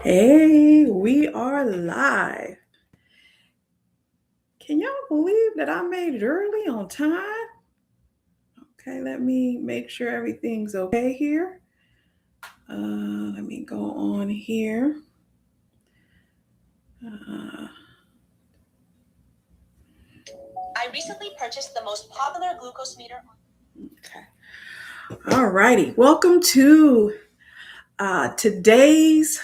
Hey, we are live. Can y'all believe that I made it early on time? Okay, let me make sure everything's okay here. Let me go on here. Uh, I recently purchased the most popular glucose meter. okay. All righty. Welcome to today's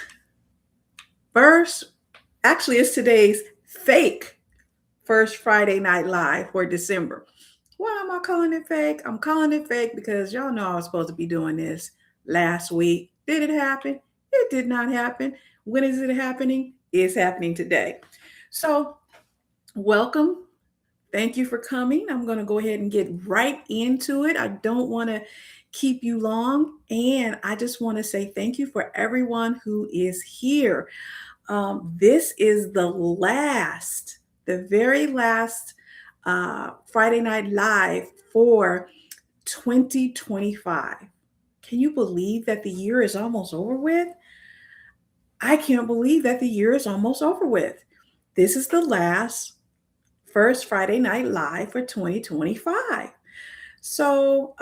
first, actually, it's today's fake first Friday Night Live for December. Why am I calling it fake? I'm calling it fake because y'all know I was supposed to be doing this last week. Did it happen? It did not happen. When is it happening? It's happening today. So, welcome. Thank you for coming. I'm going to go ahead and get right into it. I don't want to keep you long. And I just want to say thank you for everyone who is here. This is the very last Friday Night Live for 2025. Can you believe that the year is almost over with? I can't believe that the year is almost over with. This is the last first Friday Night Live for 2025. So,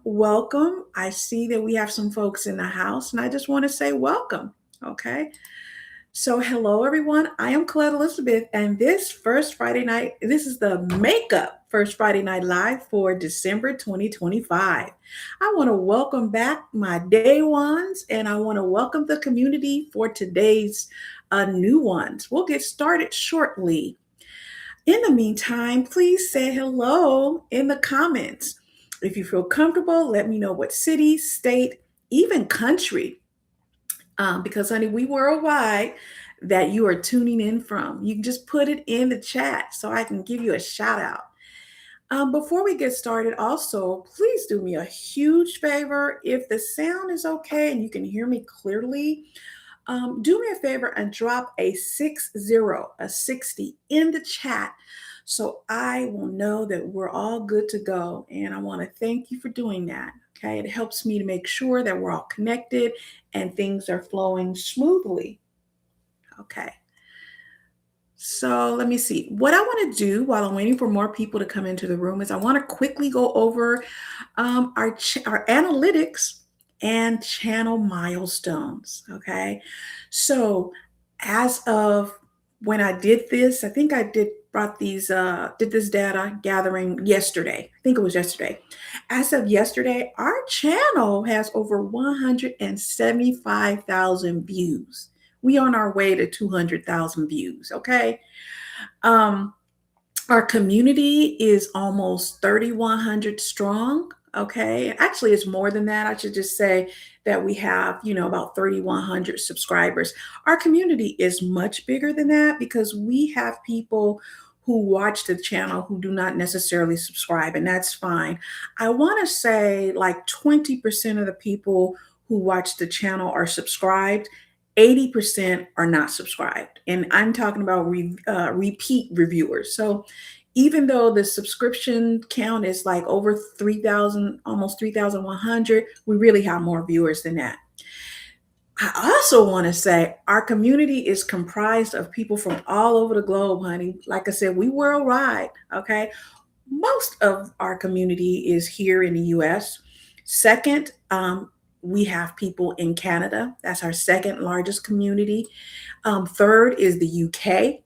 welcome. I see that we have some folks in the house, and I just want to say welcome. Okay. So, hello everyone. I am Colette Elizabeth, and this is the makeup first Friday night live for December 2025. I want to welcome back my day ones, and I want to welcome the community for today's new ones. We'll get started shortly. In the meantime, please say hello in the comments. If you feel comfortable, let me know what city, state, even country because honey, we worldwide that you are tuning in from. You can just put it in the chat so I can give you a shout out. Before we get started, also, please do me a huge favor. If the sound is okay and you can hear me clearly, do me a favor and drop a 60 in the chat so I will know that we're all good to go. And I want to thank you for doing that. Okay, it helps me to make sure that we're all connected and things are flowing smoothly. Okay, so let me see. What I want to do while I'm waiting for more people to come into the room is I want to quickly go over our analytics and channel milestones. Okay, so as of when I did this, I think I did this data gathering yesterday. I think it was yesterday. As of yesterday, our channel has over 175,000 views. We on our way to 200,000 views. Okay. Um, our community is almost 3,100 strong. Okay. Actually, it's more than that. I should just say that we have, about 3,100 subscribers. Our community is much bigger than that because we have people who watch the channel who do not necessarily subscribe, and that's fine. I want to say like 20% of the people who watch the channel are subscribed. 80% are not subscribed. And I'm talking about repeat reviewers. So even though the subscription count is like over 3,000, almost 3,100, we really have more viewers than that. I also want to say our community is comprised of people from all over the globe, honey. Like I said, we worldwide, okay? Most of our community is here in the US. Second, we have people in Canada. That's our second largest community. Third is the UK.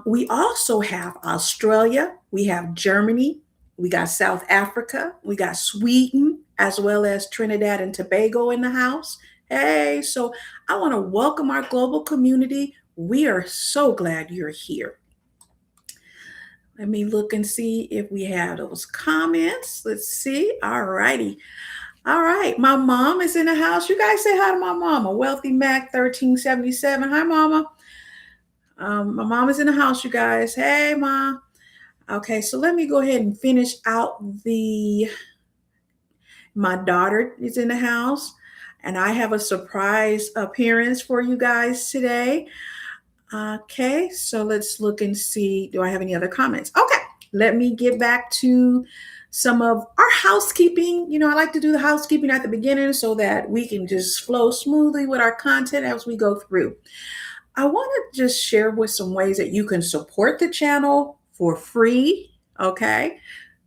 We also have Australia, we have Germany, we got South Africa, we got Sweden, as well as Trinidad and Tobago in the house. Hey, so I want to welcome our global community. We are so glad you're here. Let me look and see if we have those comments. Let's see. All righty. All right. My mom is in the house. You guys say hi to my mama. Wealthy Mac 1377. Hi, mama. My mom is in the house, you guys. Hey, mom. Okay, so let me go ahead and finish out my daughter is in the house, and I have a surprise appearance for you guys today. Okay, so let's look and see. Do I have any other comments? Okay, let me get back to some of our housekeeping. I like to do the housekeeping at the beginning so that we can just flow smoothly with our content as we go through. I want to just share with some ways that you can support the channel for free. Okay.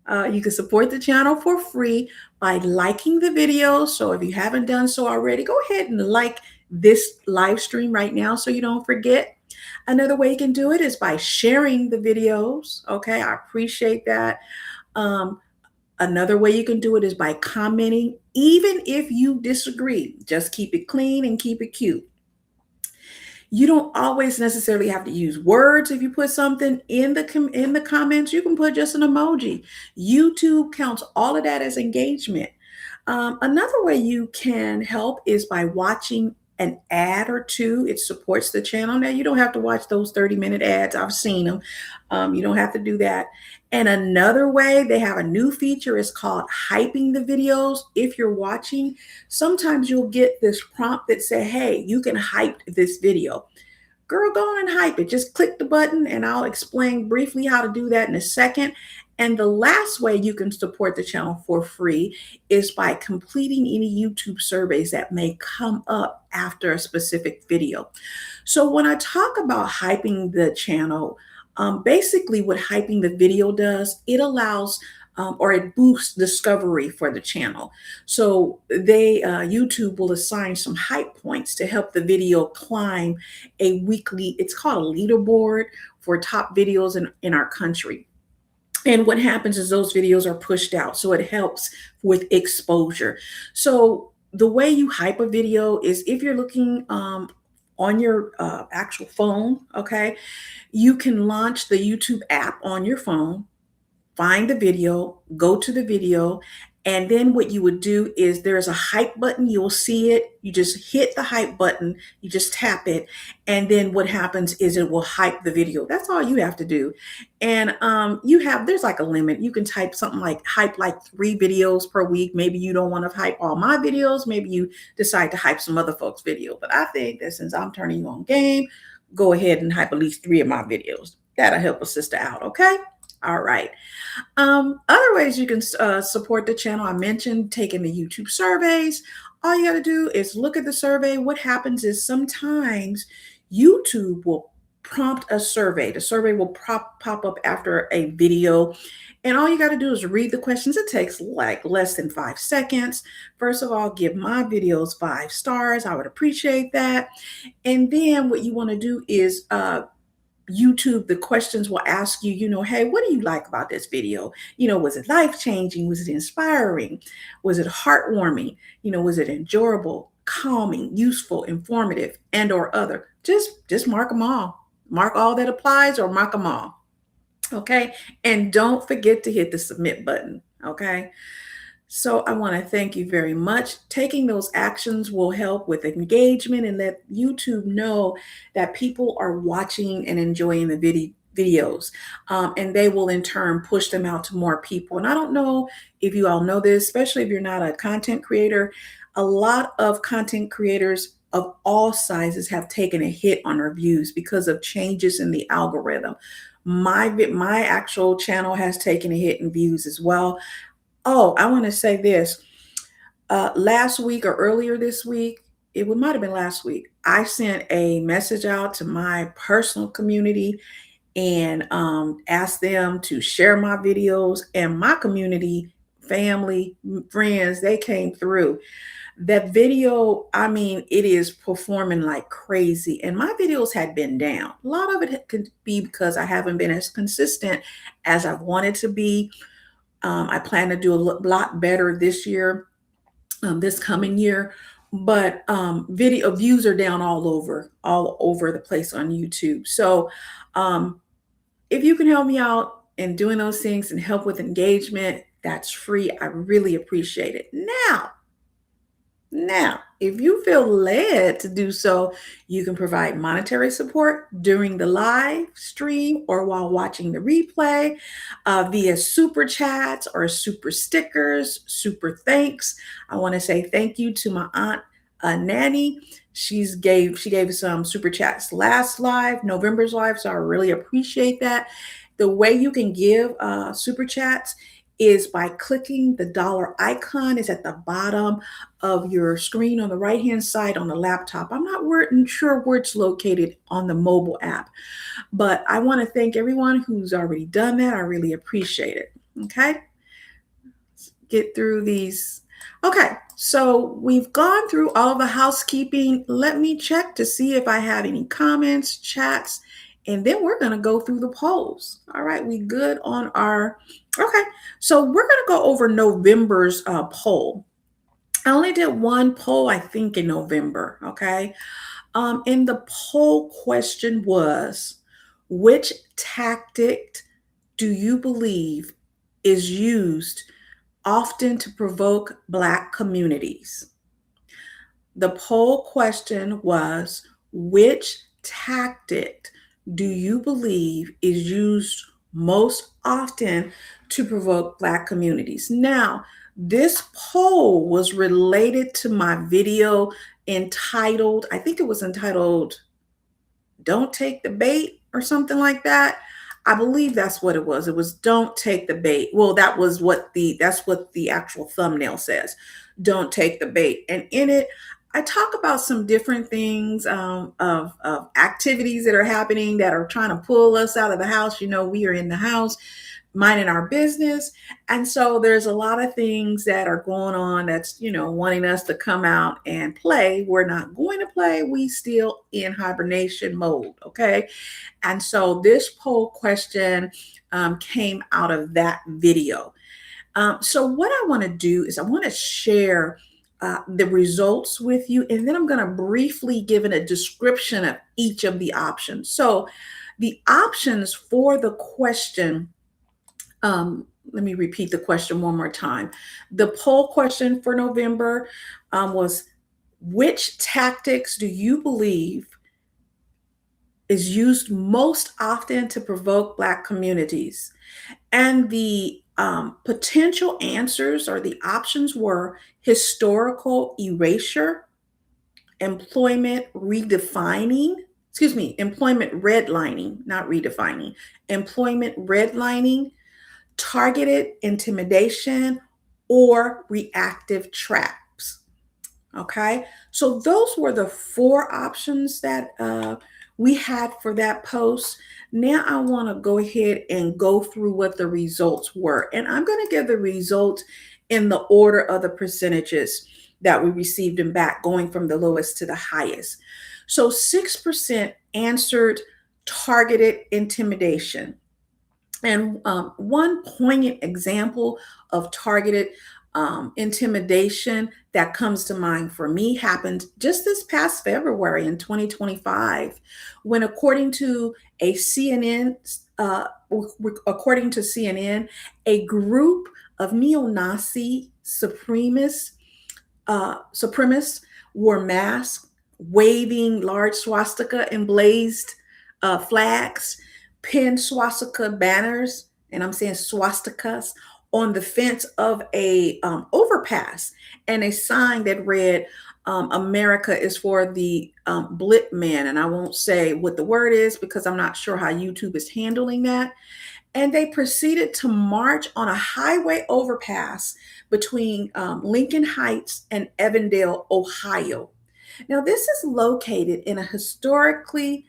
You can support the channel for free by liking the video. So if you haven't done so already, go ahead and like this live stream right now so you don't forget. Another way you can do it is by sharing the videos. Okay, I appreciate that. Um, Another way you can do it is by commenting, even if you disagree. Just keep it clean and keep it cute. You don't always necessarily have to use words. If you put something in the comments, you can put just an emoji. YouTube counts all of that as engagement. Another way you can help is by watching an ad or two. It supports the channel. Now, you don't have to watch those 30-minute ads. I've seen them. You don't have to do that. And another way, they have a new feature, is called hyping the videos. If you're watching, sometimes you'll get this prompt that say, hey, you can hype this video. Girl, go on and hype it. Just click the button and I'll explain briefly how to do that in a second. And the last way you can support the channel for free is by completing any YouTube surveys that may come up after a specific video. So when I talk about hyping the channel, basically what hyping the video does, it allows or it boosts discovery for the channel. So YouTube will assign some hype points to help the video climb a weekly, it's called a leaderboard for top videos in our country. And what happens is those videos are pushed out. So it helps with exposure. So the way you hype a video is if you're looking on your actual phone, okay, you can launch the YouTube app on your phone, find the video, go to the video, and then what you would do is there's a hype button. You'll see it. You just hit the hype button, you just tap it, and then what happens is it will hype the video. That's all you have to do. And there's like a limit. You can type something like hype like 3 videos per week. Maybe you don't want to hype all my videos. Maybe you decide to hype some other folks' video. But I think that since I'm turning you on game, go ahead and hype at least 3 of my videos. That'll help a sister out, okay? All right. Other ways you can support the channel, I mentioned taking the YouTube surveys. All you got to do is look at the survey. What happens is sometimes YouTube will prompt a survey. The survey will pop up after a video. And all you got to do is read the questions. It takes like less than 5 seconds. First of all, give my videos 5 stars. I would appreciate that. And then what you want to do is YouTube, the questions will ask you, hey, what do you like about this video? Was it life changing? Was it inspiring? Was it heartwarming? Was it enjoyable, calming, useful, informative, and or other? Just mark them all. Mark all that applies or mark them all. Okay. And don't forget to hit the submit button. Okay. So I want to thank you very much. Taking those actions will help with engagement and let YouTube know that people are watching and enjoying the videos. And they will in turn push them out to more people. And I don't know if you all know this, especially if you're not a content creator. A lot of content creators of all sizes have taken a hit on their views because of changes in the algorithm. My actual channel has taken a hit in views as well. Oh, I want to say this. Last week or earlier this week, might have been last week, I sent a message out to my personal community and asked them to share my videos, and my community, family, friends, they came through. That video, I mean, it is performing like crazy. And my videos had been down. A lot of it could be because I haven't been as consistent as I wanted to be. I plan to do a lot better this year, this coming year. But video views are down all over the place on YouTube. So if you can help me out in doing those things and help with engagement, that's free. I really appreciate it. Now, if you feel led to do so, you can provide monetary support during the live stream or while watching the replay via super chats or super stickers, super thanks. I want to say thank you to my aunt Nanny. She gave us some super chats last live, November's live, so I really appreciate that. The way you can give super chats is by clicking the dollar icon. It's at the bottom of your screen on the right hand side on the laptop. I'm not sure where it's located on the mobile app, but I want to thank everyone who's already done that. I really appreciate it. Okay, get through these. Okay, so we've gone through all the housekeeping. Let me check to see if I have any comments, chats, and then we're going to go through the polls. All right, we good on our. Okay, so we're going to go over November's poll. I only did one poll, I think, in November. Okay, and the poll question was, which tactic do you believe is used often to provoke Black communities? The poll question was, which tactic do you believe is used most often to provoke Black communities? Now, this poll was related to my video entitled, I think it was entitled, Don't Take the Bait or something like that. I believe that's what it was. It was Don't Take the Bait. Well, that's what the actual thumbnail says. Don't take the bait. And in it, I talk about some different things of activities that are happening that are trying to pull us out of the house. We are in the house minding our business. And so there's a lot of things that are going on that's, wanting us to come out and play. We're not going to play. We still in hibernation mode. Okay. And so this poll question came out of that video. So what I want to do is I want to share the results with you, and then I'm going to briefly give it a description of each of the options. So the options for the question, let me repeat the question one more time. The poll question for November was, which tactics do you believe is used most often to provoke Black communities? And the potential answers or the options were historical erasure, employment redefining, employment redlining, not redefining, employment redlining, targeted intimidation, or reactive traps. Okay, so those were the four options that we had for that post. Now I want to go ahead and go through what the results were. And I'm going to give the results in the order of the percentages that we received them back, going from the lowest to the highest. So 6% answered targeted intimidation. And one poignant example of targeted intimidation that comes to mind for me happened just this past February in 2025, when according to CNN, a group of neo-Nazi supremacists wore masks, waving large swastika emblazed flags, pinned swastika banners, and I'm saying swastikas, on the fence of a overpass, and a sign that read, America is for the blit man. And I won't say what the word is because I'm not sure how YouTube is handling that. And they proceeded to march on a highway overpass between Lincoln Heights and Evandale, Ohio. Now, this is located in a historically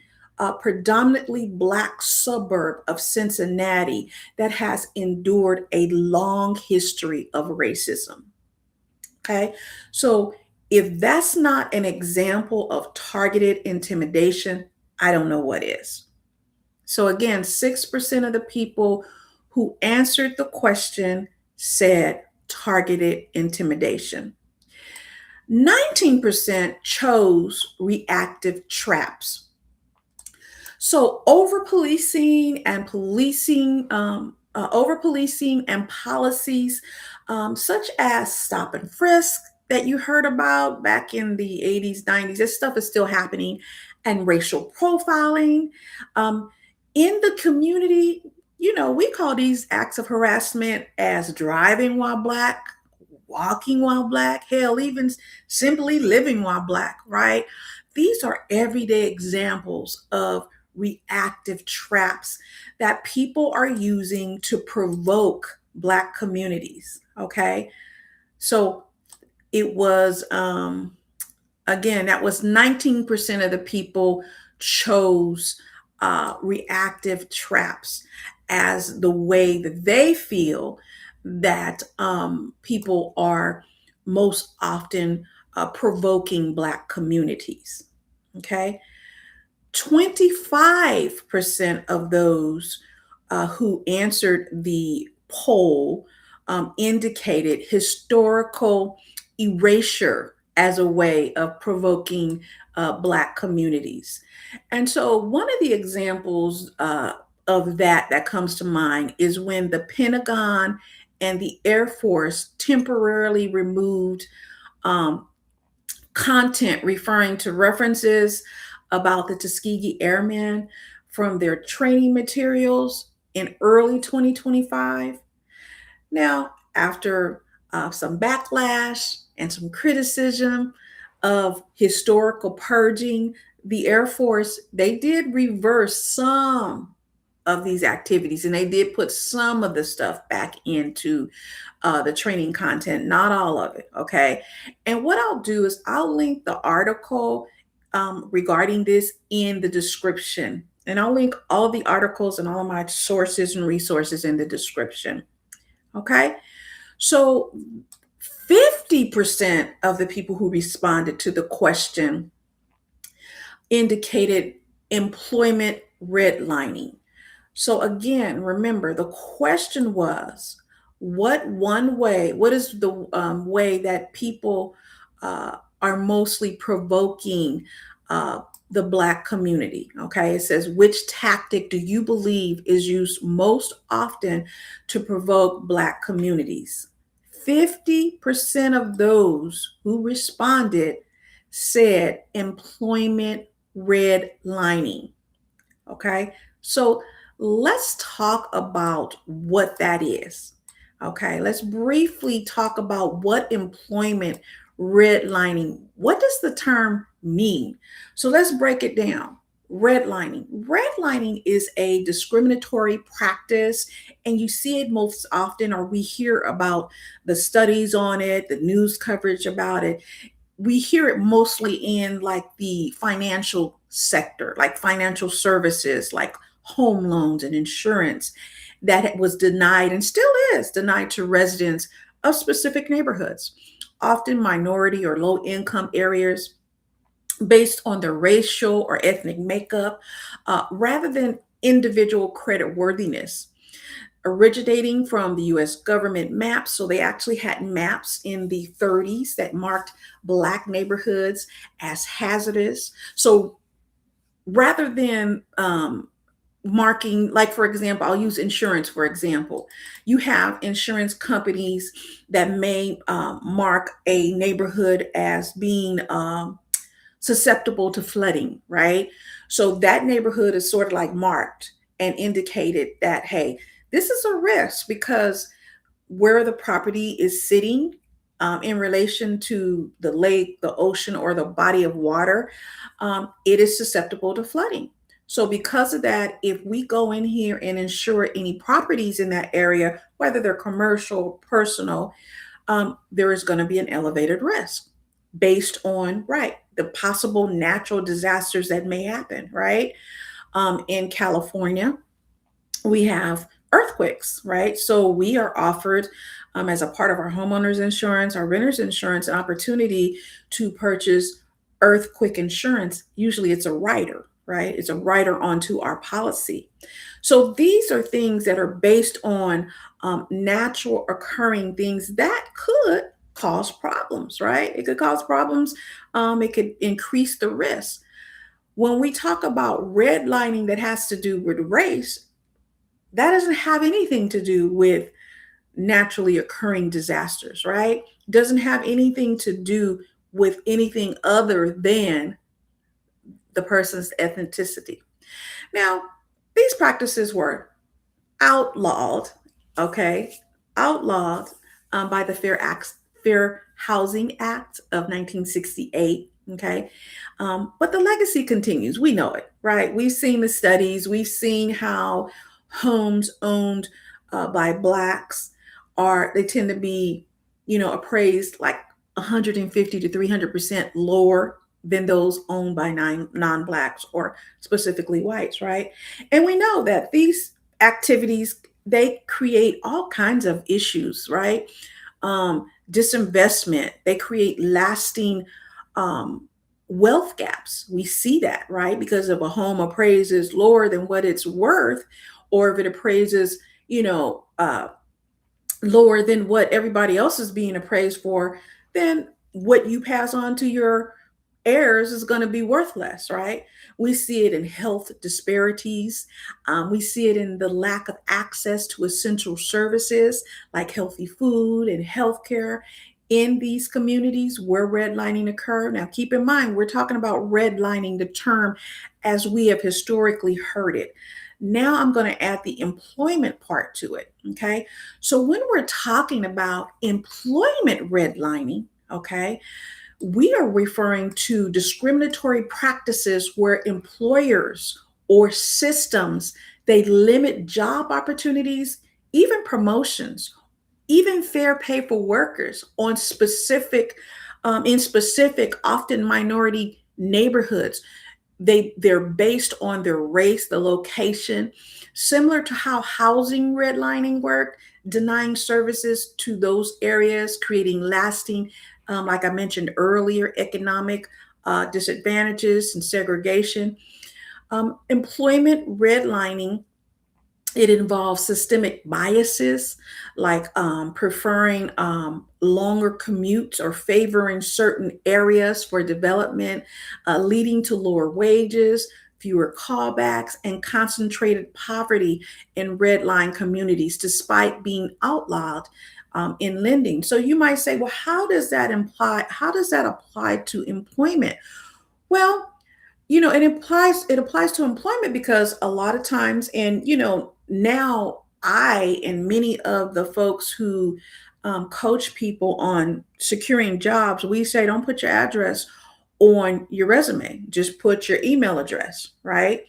predominantly Black suburb of Cincinnati that has endured a long history of racism. Okay, so if that's not an example of targeted intimidation, I don't know what is. So again, 6% of the people who answered the question said targeted intimidation. 19% chose reactive traps. So over policing and policies such as stop and frisk that you heard about back in the 80s, 90s, this stuff is still happening, and racial profiling. In the community, we call these acts of harassment as driving while Black, walking while Black, hell, even simply living while Black, right? These are everyday examples of reactive traps that people are using to provoke Black communities. Okay. So it was, again, that was 19% of the people chose reactive traps as the way that they feel that people are most often provoking Black communities. Okay. 25% of those who answered the poll indicated historical erasure as a way of provoking Black communities. And so, one of the examples of that comes to mind is when the Pentagon and the Air Force temporarily removed um, content referring to references about the Tuskegee Airmen from their training materials in early 2025. Now, after some backlash and some criticism of historical purging, the Air Force, they did reverse some of these activities, and they did put some of the stuff back into the training content, not all of it. Okay. And what I'll do is I'll link the article regarding this in the description. And I'll link all the articles and all of my sources and resources in the description. Okay. So 50% of the people who responded to the question indicated employment redlining. So again, remember the question was, what is the way that people are mostly provoking uh, the Black community? Okay, it says, which tactic do you believe is used most often to provoke Black communities? 50% of those who responded said employment redlining. Okay. So let's talk about what that is. Okay. Let's briefly talk about what employment redlining, what does the term mean? So let's break it down. Redlining. Redlining is a discriminatory practice, and you see it most often, or we hear about the studies on it, the news coverage about it. We hear it mostly in like the financial sector, like financial services, like home loans and insurance, that was denied and still is denied to residents of specific neighborhoods, often minority or low income areas, based on their racial or ethnic makeup, rather than individual credit worthiness, originating from the US government maps. So they actually had maps in the 30s that marked Black neighborhoods as hazardous. So rather than marking, like, for example, I'll use insurance for example. You have insurance companies that may mark a neighborhood as being susceptible to flooding, right? So that neighborhood is sort of like marked and indicated that, hey, this is a risk because where the property is sitting in relation to the lake, the ocean, or the body of water, it is susceptible to flooding. So, because of that, if we go in here and insure any properties in that area, whether they're commercial, personal, there is going to be an elevated risk based on, right, the possible natural disasters that may happen, right? In California, we have earthquakes, right? So we are offered, as a part of our homeowners insurance, our renters insurance, an opportunity to purchase earthquake insurance. Usually it's a rider, right? It's a rider onto our policy. So these are things that are based on natural occurring things that could cause problems, right? It could cause problems. It could increase the risk. When we talk about redlining that has to do with race, that doesn't have anything to do with naturally occurring disasters, right? Doesn't have anything to do with anything other than the person's ethnicity. Now, these practices were outlawed, okay, outlawed by the Fair Housing Act of 1968. Okay. But the legacy continues. We know it, right? We've seen the studies, we've seen how homes owned by Blacks they tend to be, appraised like 150 to 300% lower than those owned by non-blacks or specifically whites, right? And we know that these activities, they create all kinds of issues, right? Disinvestment, they create lasting um, wealth gaps. We see that, right? Because if a home appraises lower than what it's worth, or if it appraises, you know, uh, lower than what everybody else is being appraised for, then what you pass on to your heirs is going to be worth less, right? We see it in health disparities. We see it in the lack of access to essential services like healthy food and healthcare in these communities where redlining occur. Now, keep in mind, we're talking about redlining, the term as we have historically heard it. Now, I'm going to add the employment part to it. Okay. So, when we're talking about employment redlining, okay, we are referring to discriminatory practices where employers or systems, they limit job opportunities, even promotions, even fair pay for workers on specific in specific, often minority neighborhoods. They're based on their race, the location, similar to how housing redlining worked, denying services to those areas, creating lasting, like I mentioned earlier, economic disadvantages and segregation. Employment redlining, it involves systemic biases like preferring longer commutes or favoring certain areas for development, leading to lower wages, fewer callbacks, and concentrated poverty in red line communities, despite being outlawed in lending. So you might say, well, how does that imply? How does that apply to employment? Well, it applies to employment because a lot of times, and now I and many of the folks who coach people on securing jobs, we say don't put your address on your resume, just put your email address, right?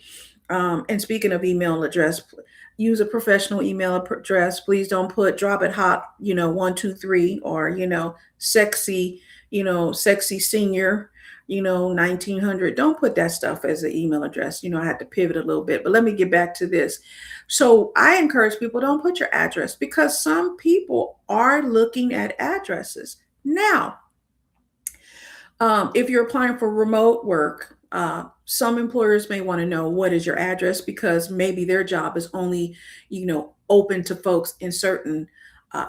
And speaking of email address, use a professional email address. Please don't put drop it hot, 123, or sexy, sexy senior, 1900. Don't put that stuff as an email address. I had to pivot a little bit, but let me get back to this. So I encourage people, don't put your address, because some people are looking at addresses now. If you're applying for remote work, some employers may want to know what is your address, because maybe their job is only, open to folks in certain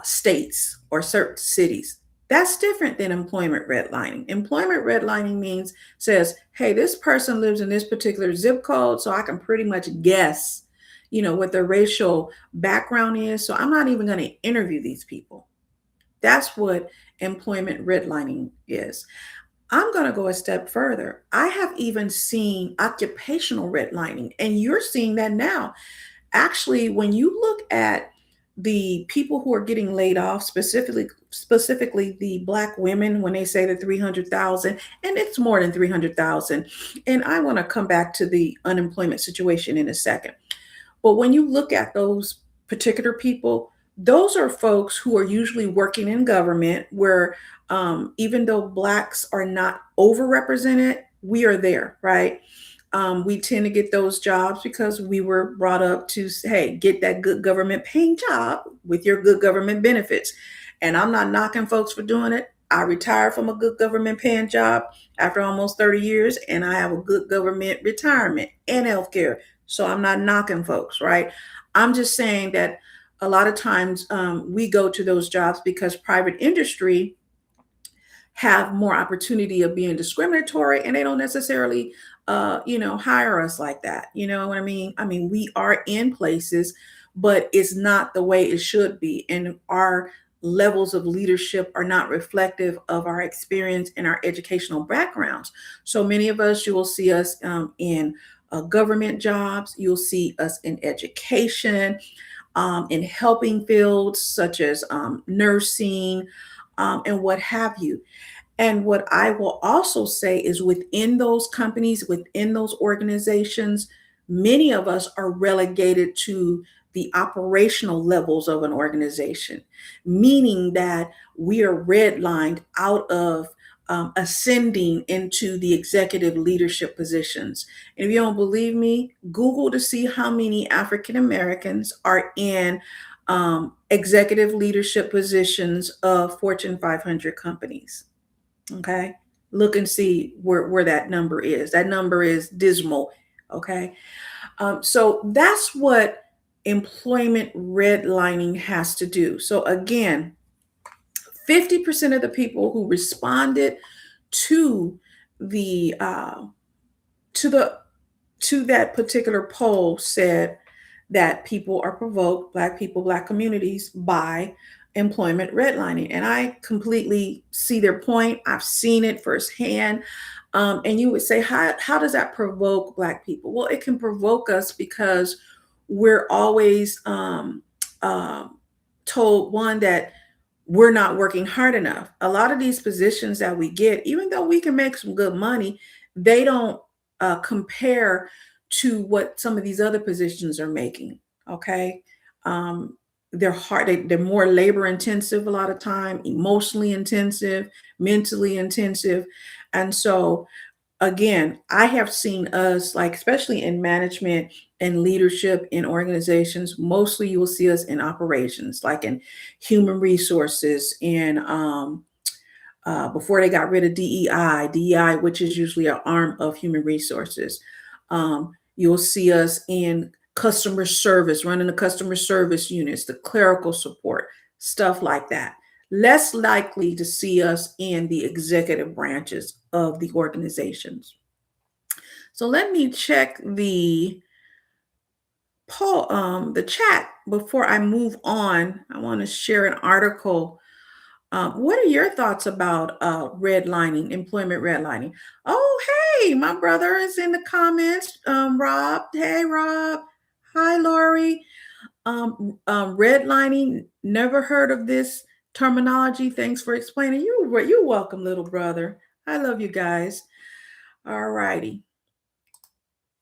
states or certain cities. That's different than employment redlining. Employment redlining says, hey, this person lives in this particular zip code, so I can pretty much guess, what their racial background is. So I'm not even going to interview these people. That's what employment redlining is. I'm going to go a step further. I have even seen occupational redlining, and you're seeing that now. Actually, when you look at the people who are getting laid off, specifically the Black women, when they say the 300,000, and it's more than 300,000. And I want to come back to the unemployment situation in a second. But when you look at those particular people, those are folks who are usually working in government where, even though Blacks are not overrepresented, we are there, right? We tend to get those jobs because we were brought up to, hey, get that good government paying job with your good government benefits. And I'm not knocking folks for doing it. I retired from a good government paying job after almost 30 years, and I have a good government retirement and healthcare. So I'm not knocking folks, right? I'm just saying that a lot of times we go to those jobs because private industry have more opportunity of being discriminatory, and they don't necessarily hire us like that. You know what I mean? I mean, we are in places, but it's not the way it should be, and our levels of leadership are not reflective of our experience and our educational backgrounds. So many of us, you will see us in government jobs, you'll see us in education, in helping fields such as nursing, and what have you. And what I will also say is within those companies, within those organizations, many of us are relegated to the operational levels of an organization, meaning that we are redlined out of ascending into the executive leadership positions. And if you don't believe me, Google to see how many African Americans are in executive leadership positions of Fortune 500 companies. Okay. Look and see where that number is. That number is dismal. Okay. So that's what employment redlining has to do. So again, 50% of the people who responded to the to the to that particular poll said that people are provoked, Black people, Black communities, by employment redlining. And I completely see their point. I've seen it firsthand. And you would say, how does that provoke Black people? Well, it can provoke us because we're always told, one, that we're not working hard enough. A lot of these positions that we get, even though we can make some good money, they don't compare to what some of these other positions are making. Okay. Um, they're hard, they're more labor intensive a lot of time, emotionally intensive, mentally intensive. And so again, I have seen us, like, especially in management and leadership in organizations, mostly you will see us in operations, like in human resources, in before they got rid of DEI, which is usually an arm of human resources. You'll see us in customer service, running the customer service units, the clerical support, stuff like that. Less likely to see us in the executive branches of the organizations. So let me check the poll, the chat before I move on. I want to share an article. What are your thoughts about redlining, employment redlining? Oh, hey, my brother is in the comments. Rob, hey, Rob. Hi, Lori. Redlining, never heard of this terminology. Thanks for explaining. You're welcome, little brother. I love you guys. All righty.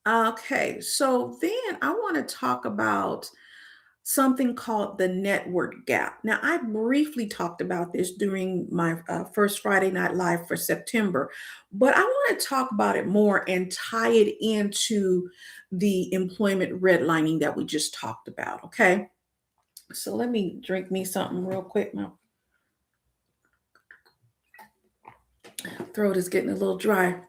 Okay, so then I want to talk about something called the network gap. Now, I briefly talked about this during my first Friday Night Live for September, but I want to talk about it more and tie it into the employment redlining that we just talked about. Okay, so let me drink me something real quick. My throat is getting a little dry.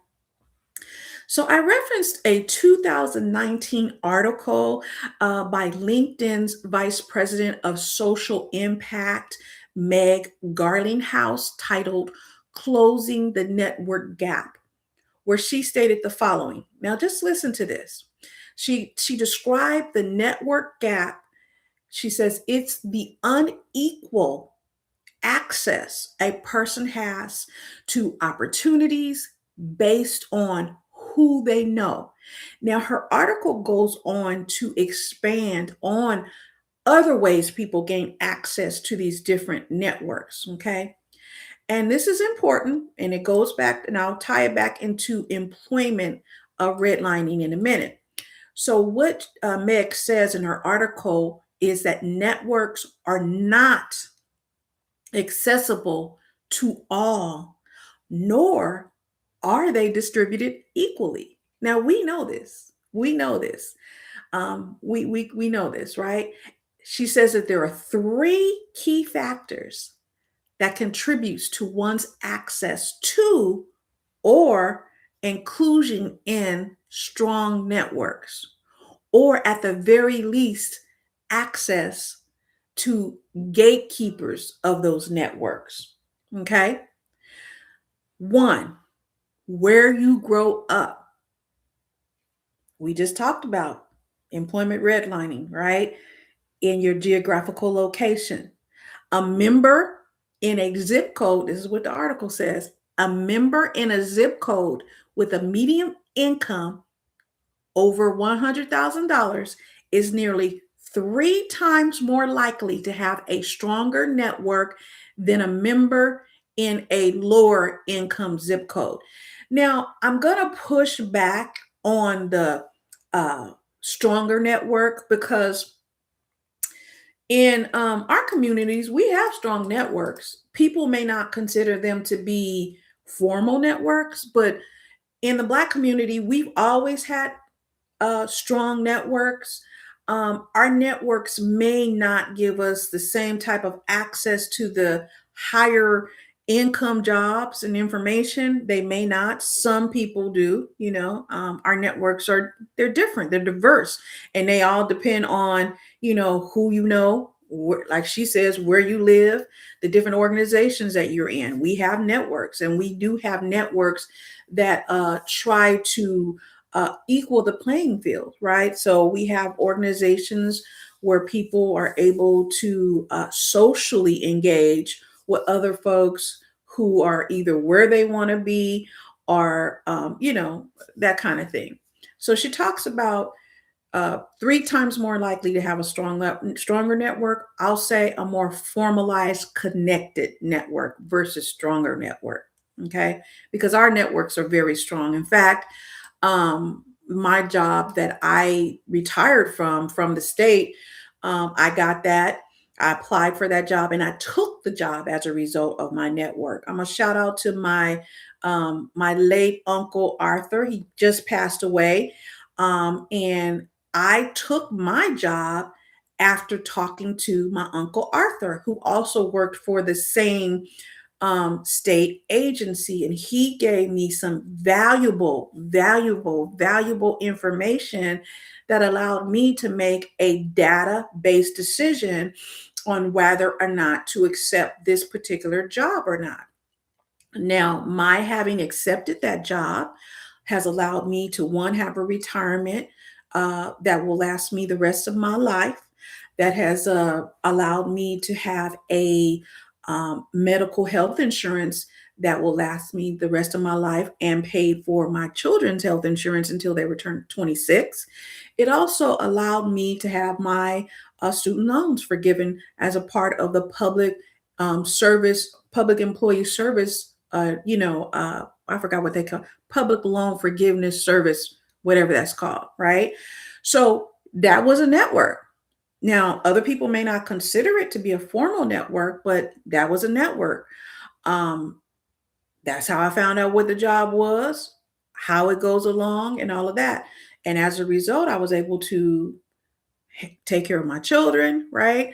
So I referenced a 2019 article by LinkedIn's Vice President of Social Impact, Meg Garlinghouse, titled Closing the Network Gap, where she stated the following. Now just listen to this. She described the network gap. She says it's the unequal access a person has to opportunities based on who they know. Now, her article goes on to expand on other ways people gain access to these different networks. Okay. And this is important, and it goes back, and I'll tie it back into employment redlining in a minute. So, what Meg says in her article is that networks are not accessible to all, nor are they distributed equally. Now we know this. We know this. We know this, right? She says that there are three key factors that contributes to one's access to or inclusion in strong networks, or at the very least, access to gatekeepers of those networks. Okay. One, where you grow up. We just talked about employment redlining, right? In your geographical location. A member in a zip code, this is what the article says, a member in a zip code with a median income over $100,000 is nearly three times more likely to have a stronger network than a member in a lower income zip code. Now, I'm going to push back on the uh, stronger network because In our communities, we have strong networks. People may not consider them to be formal networks, but in the Black community, we've always had strong networks. Our networks may not give us the same type of access to the higher income jobs and information. They may not. Some people do. Our networks are they're different. They're diverse, and they all depend on who like she says, where you live, the different organizations that you're in. We have networks, and we do have networks that try to equal the playing field, right? So we have organizations where people are able to socially engage with other folks who are either where they want to be or, that kind of thing. So she talks about three times more likely to have a stronger network. I'll say a more formalized, connected network versus stronger network. Okay, because our networks are very strong. In fact, my job that I retired from the state, I got that. I applied for that job and I took the job as a result of my network. I'm gonna shout out to my late uncle Arthur. He just passed away, and I took my job after talking to my uncle Arthur, who also worked for the same state agency, and he gave me some valuable information that allowed me to make a data based decision on whether or not to accept this particular job or not. Now, my having accepted that job has allowed me to one, have a retirement that will last me the rest of my life. That has allowed me to have a medical health insurance that will last me the rest of my life and paid for my children's health insurance until they return 26. It also allowed me to have my student loans forgiven as a part of the public employee service. I forgot what they call public loan forgiveness service, whatever that's called, right? So that was a network. Now, other people may not consider it to be a formal network, but that was a network. Um, that's how I found out what the job was, how it goes along, and all of that. And as a result, I was able to take care of my children, right?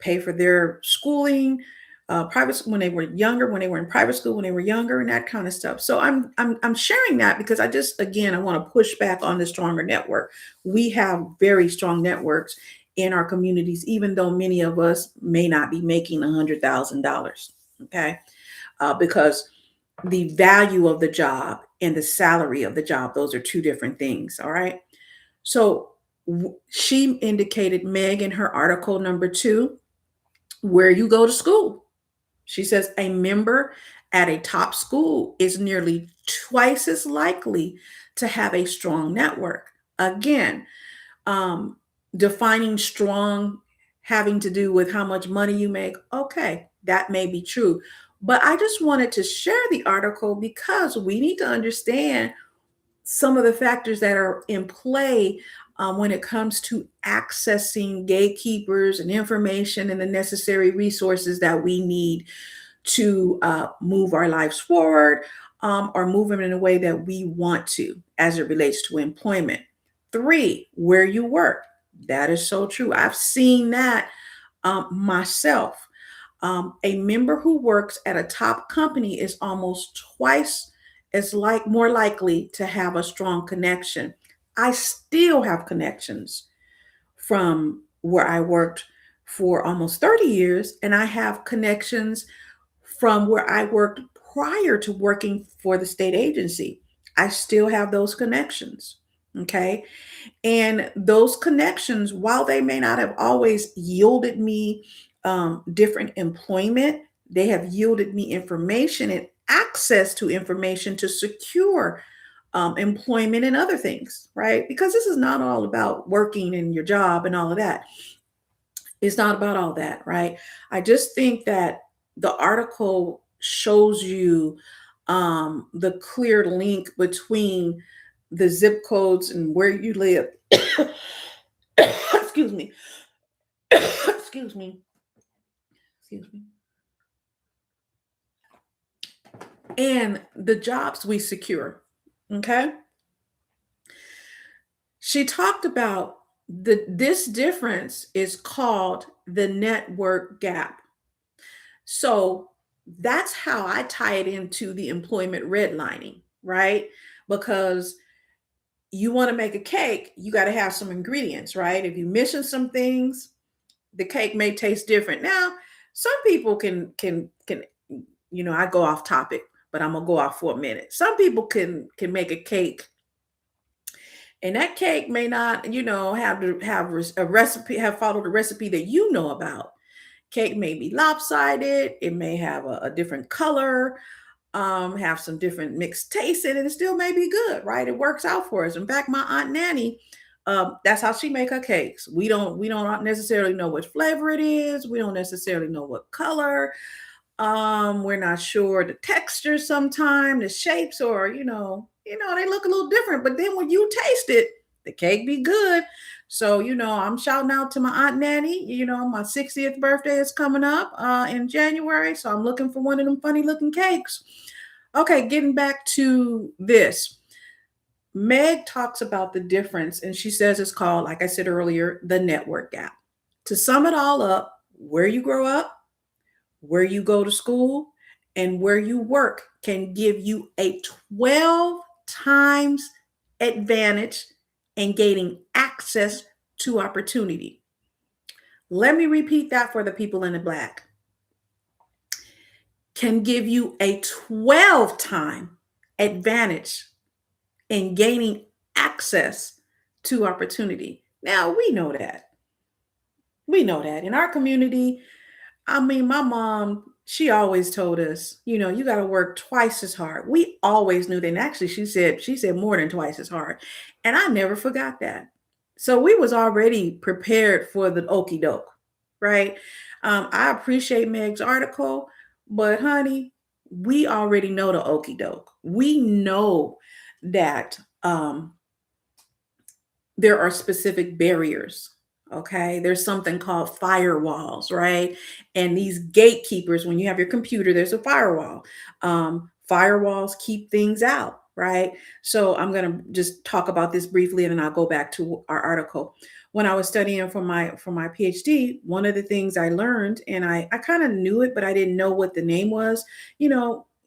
Pay for their schooling, private school when they were younger, when they were in private school when they were younger, and that kind of stuff. So I'm sharing that because I just again I want to push back on the stronger network. We have very strong networks in our communities, even though many of us may not be making $100,000. Okay, because the value of the job and the salary of the job, those are two different things. All right. So she indicated, Meg, in her article number 2, where you go to school. She says a member at a top school is nearly twice as likely to have a strong network. Again, um, defining strong having to do with how much money you make. Okay, that may be true. But I just wanted to share the article because we need to understand some of the factors that are in play when it comes to accessing gatekeepers and information and the necessary resources that we need to move our lives forward or move them in a way that we want to as it relates to employment. 3, where you work. That is so true. I've seen that myself. A member who works at a top company is almost twice as more likely to have a strong connection. I still have connections from where I worked for almost 30 years, and I have connections from where I worked prior to working for the state agency. I still have those connections. Okay. And those connections, while they may not have always yielded me different employment, they have yielded me information and access to information to secure employment and other things, right? Because this is not all about working and your job and all of that. It's not about all that, right? I just think that the article shows you the clear link between the zip codes and where you live. Excuse me. Excuse me. Excuse me. And the jobs we secure. Okay. She talked about this difference is called the network gap. So that's how I tie it into the employment redlining, right? Because you want to make a cake, you got to have some ingredients, right? If you're missing some things, the cake may taste different. Now, some people can I go off topic, but I'm gonna go off for a minute. Some people can make a cake, and that cake may not, have to have a recipe, have followed a recipe that you know about. Cake may be lopsided, it may have a different color, have some different mixed tastes in it. It still may be good, right? It works out for us. In fact, my aunt Nanny, that's how she make her cakes. We don't necessarily know what flavor it is. We don't necessarily know what color. We're not sure the texture sometimes, the shapes, or they look a little different. But then when you taste it, the cake be good. So, I'm shouting out to my Aunt Nanny. My 60th birthday is coming up in January. So I'm looking for one of them funny looking cakes. Okay, getting back to this. Meg talks about the difference, and she says it's called, like I said earlier, the network gap. To sum it all up, where you grow up, where you go to school, and where you work can give you a 12 times advantage in gaining access to opportunity. Let me repeat that for the people in the black. Can give you a 12 time advantage in gaining access to opportunity. Now, we know that. We know that in our community. I mean, my mom, she always told us, you got to work twice as hard. We always knew that. And actually, she said more than twice as hard. And I never forgot that. So we was already prepared for the okey doke, right? I appreciate Meg's article, but honey, we already know the okey doke. We know that there are specific barriers. Okay, there's something called firewalls, right? And these gatekeepers, when you have your computer, there's a firewall. Firewalls keep things out, right? So I'm going to just talk about this briefly, and then I'll go back to our article. When I was studying for my PhD, one of the things I learned, and I kind of knew it, but I didn't know what the name was.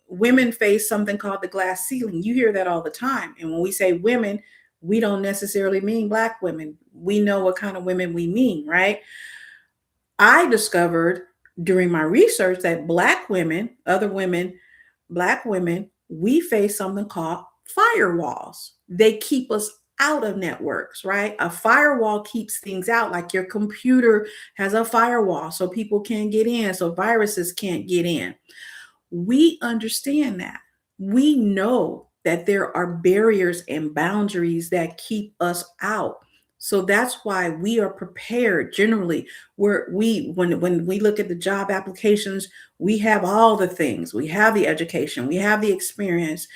Women face something called the glass ceiling. You hear that all the time, and when we say women, we don't necessarily mean black women. We know what kind of women we mean, right? I discovered during my research that black women, other women, black women, we face something called firewalls. They keep us out of networks, right? A firewall keeps things out, like your computer has a firewall so people can't get in, so viruses can't get in. We understand that. We know that there are barriers and boundaries that keep us out. So that's why we are prepared generally. When we look at the job applications, we have all the things. We have the education, we have the experience,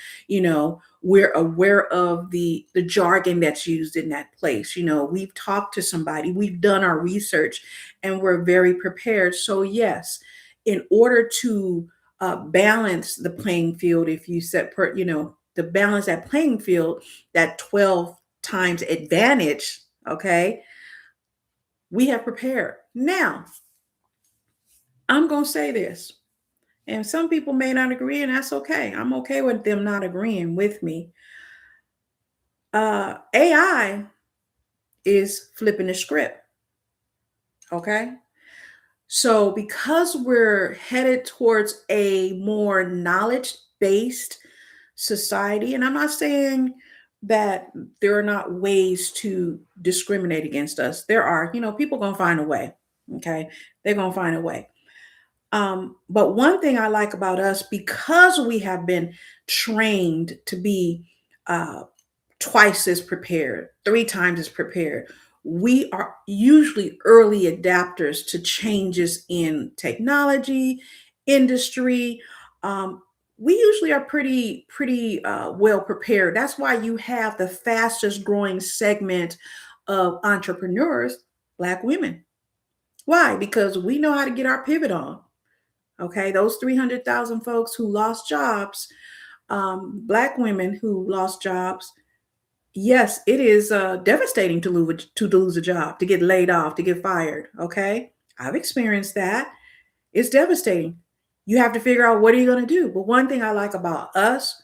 we're aware of the jargon that's used in that place. We've talked to somebody, we've done our research, and we're very prepared. So yes, in order to balance the playing field, if you set to balance that playing field, that 12 times advantage, okay, we have prepared. Now, I'm going to say this, and some people may not agree, and that's okay. I'm okay with them not agreeing with me. AI is flipping the script, okay? So, because we're headed towards a more knowledge based society, and I'm not saying that there are not ways to discriminate against us. There are, people gonna find a way. Okay, they're gonna find a way. But one thing I like about us, because we have been trained to be uh, twice as prepared, three times as prepared. We are usually early adapters to changes in technology, industry. Um, we usually are pretty well prepared. That's why you have the fastest growing segment of entrepreneurs, Black women. Why? Because we know how to get our pivot on. Okay, those 300,000 folks who lost jobs, Black women who lost jobs. Yes, it is devastating to lose a job, to get laid off, to get fired. Okay, I've experienced that. It's devastating. You have to figure out what are you going to do. But one thing I like about us,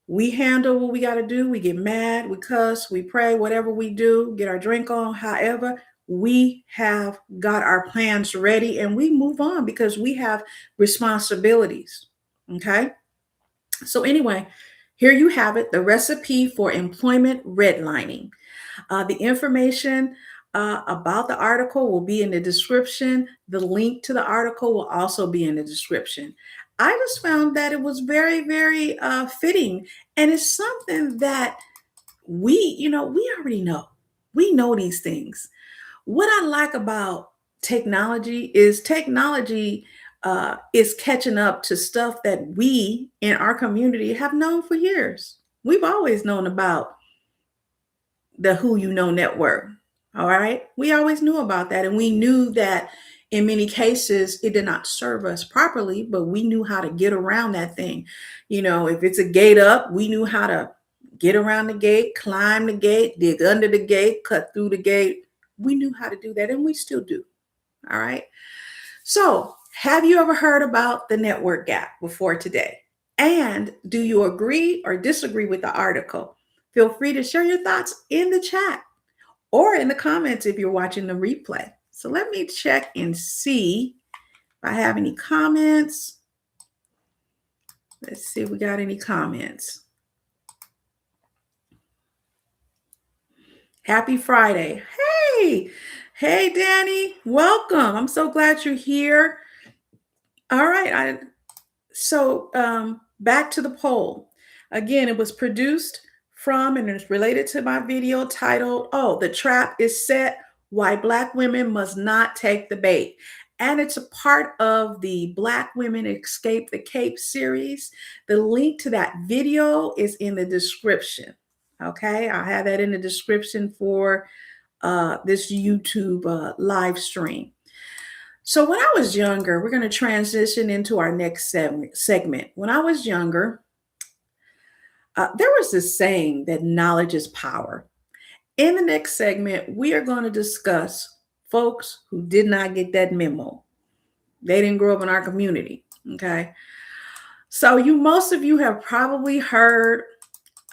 we handle what we got to do. We get mad, we cuss, we pray, whatever we do, get our drink on. However, we have got our plans ready and we move on because we have responsibilities. Okay. So, anyway, here you have it, the recipe for employment redlining. The information about the article will be in the description. The link to the article will also be in the description. I just found that it was very, very fitting. And it's something that we already know. We know these things. What I like about technology is catching up to stuff that we in our community have known for years. We've always known about the Who You Know network. All right. We always knew about that. And we knew that in many cases it did not serve us properly, but we knew how to get around that thing. If it's a gate up, we knew how to get around the gate, climb the gate, dig under the gate, cut through the gate. We knew how to do that and we still do. All right. So, have you ever heard about the network gap before today? And do you agree or disagree with the article? Feel free to share your thoughts in the chat or in the comments if you're watching the replay. So let me check and see if I have any comments. Let's see if we got any comments. Happy Friday. Hey, Danny, welcome. I'm so glad you're here. All right. So back to the poll. Again, it was produced from and it's related to my video titled, "Oh, the Trap is Set, Why Black Women Must Not Take the Bait." And it's a part of the Black Women Escape the Cape series. The link to that video is in the description. Okay, I'll have that in the description for this YouTube live stream. So when I was younger, we're going to transition into our next segment. When I was younger, there was this saying that knowledge is power. In the next segment, we are going to discuss folks who did not get that memo. They didn't grow up in our community. Okay. So most of you have probably heard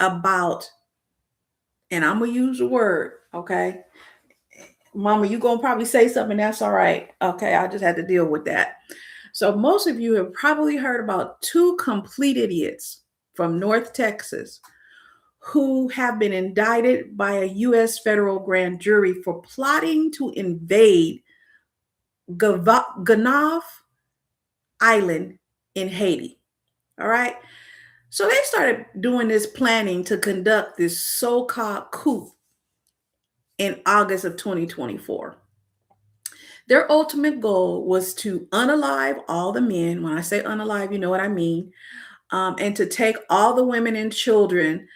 about, and I'm going to use the word, okay? Mama, you're going to probably say something, that's all right. Okay, I just had to deal with that. So most of you have probably heard about two complete idiots from North Texas who have been indicted by a U.S. federal grand jury for plotting to invade Ganov Island in Haiti. All right. So they started doing this planning to conduct this so-called coup in August of 2024. Their ultimate goal was to unalive all the men. When I say unalive, you know what I mean. And to take all the women and children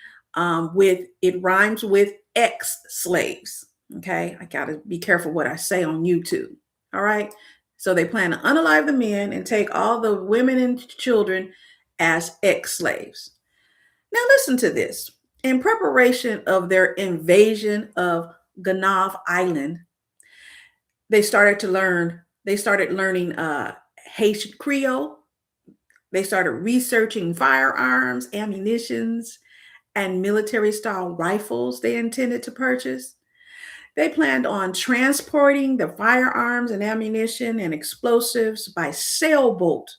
with, it rhymes with ex-slaves. Okay. I got to be careful what I say on YouTube. All right. So they plan to unalive the men and take all the women and children as ex-slaves. Now listen to this. In preparation of their invasion of Ganov Island, they started learning Haitian Creole. They started researching firearms, ammunitions, and military style rifles they intended to purchase. They planned on transporting the firearms and ammunition and explosives by sailboat,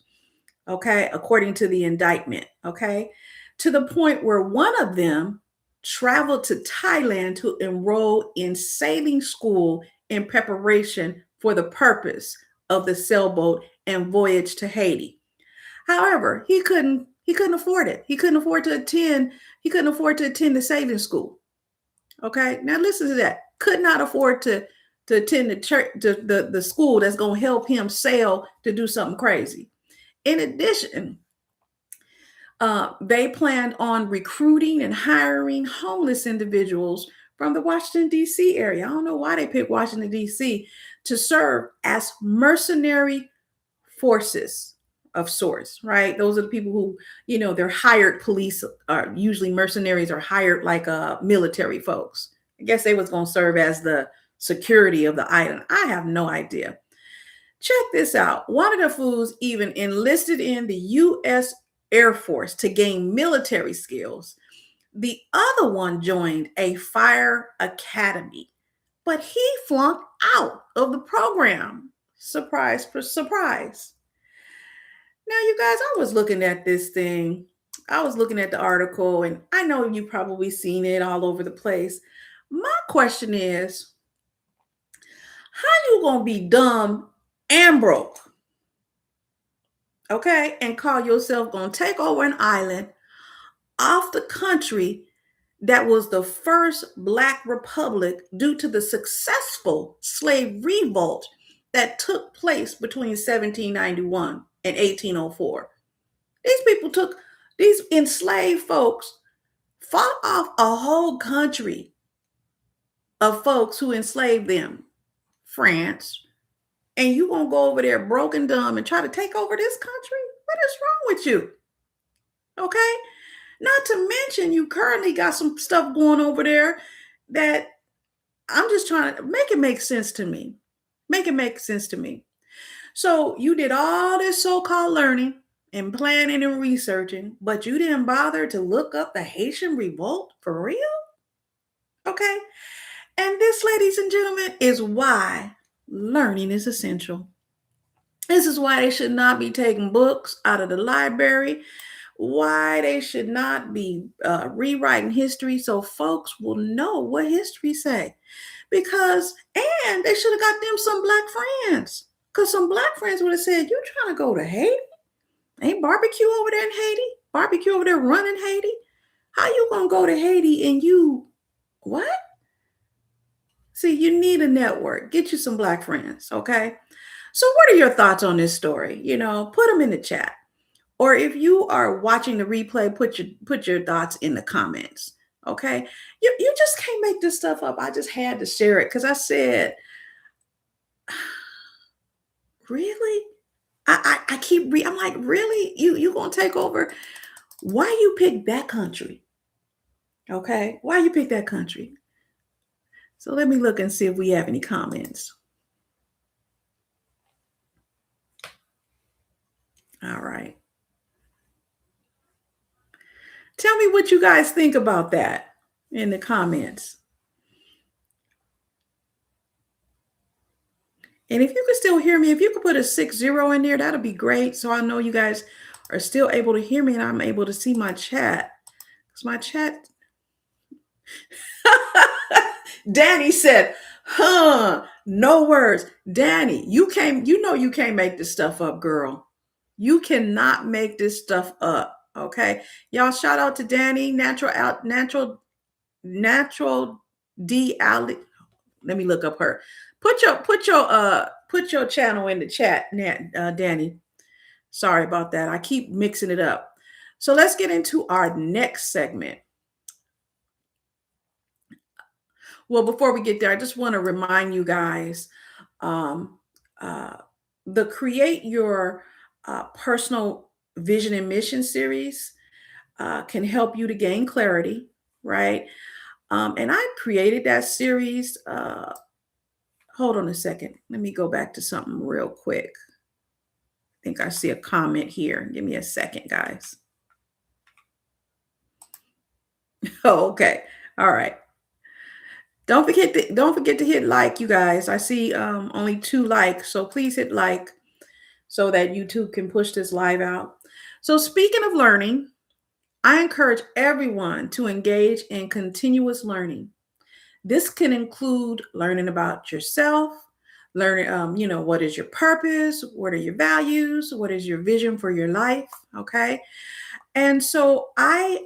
okay, according to the indictment, okay, to the point where one of them traveled to Thailand to enroll in sailing school in preparation for the purpose of the sailboat and voyage to Haiti. However, he couldn't afford it. He couldn't afford to attend the sailing school. Okay? Now listen to that. Could not afford to attend the church the school that's going to help him sail to do something crazy. In addition, they planned on recruiting and hiring homeless individuals from the Washington, D.C. area. I don't know why they picked Washington, D.C. to serve as mercenary forces of sorts, right? Those are the people who, they're hired police, are usually mercenaries or hired like military folks. I guess they was going to serve as the security of the island. I have no idea. Check this out. One of the fools even enlisted in the U.S. Air Force to gain military skills. The other one joined a fire academy, but he flunked out of the program. Surprise, surprise. Now, you guys, I was looking at this thing. I was looking at the article, and I know you've probably seen it all over the place. My question is, how you gonna be dumb and broke, okay, and call yourself gonna take over an island off the country that was the first Black republic due to the successful slave revolt that took place between 1791 and 1804. These people took, these enslaved folks fought off a whole country of folks who enslaved them, France, and you gonna go over there broke and dumb and try to take over this country? What is wrong with you? Okay? Not to mention, you currently got some stuff going over there that I'm just trying to make it make sense to me. Make it make sense to me. So you did all this so-called learning and planning and researching, but you didn't bother to look up the Haitian revolt for real? Okay. And this, ladies and gentlemen, is why learning is essential. This is why they should not be taking books out of the library, why they should not be rewriting history so folks will know what history say. Because, and they should have got them some Black friends. Because some Black friends would have said, you trying to go to Haiti? Ain't barbecue over there in Haiti? Barbecue over there running Haiti? How you going to go to Haiti and you, what? See, you need a network. Get you some Black friends, okay? So what are your thoughts on this story? Put them in the chat. Or if you are watching the replay, put your thoughts in the comments. Okay. You just can't make this stuff up. I just had to share it because I said, really? I keep I'm like, really? You gonna take over? Why you pick that country? Okay. Why you pick that country? So let me look and see if we have any comments. All right. Tell me what you guys think about that in the comments. And if you can still hear me, if you could put a 60 in there, that'll be great. So I know you guys are still able to hear me and I'm able to see my chat. Because my chat. Danny said, no words. Danny, you can't make this stuff up, girl. You cannot make this stuff up. Okay. Y'all shout out to Danny, natural D Alley. Let me look up her. Put your channel in the chat, Danny. Sorry about that. I keep mixing it up. So let's get into our next segment. Well, before we get there, I just want to remind you guys, the Create Your Personal Vision and Mission series can help you to gain clarity, right? And I created that series. Hold on a second. Let me go back to something real quick. I think I see a comment here. Give me a second, guys. Oh, okay. All right. Don't forget to hit like, you guys. I see only 2 likes, so please hit like so that YouTube can push this live out. So speaking of learning, I encourage everyone to engage in continuous learning. This can include learning about yourself, learning, what is your purpose, what are your values, what is your vision for your life, okay? And so I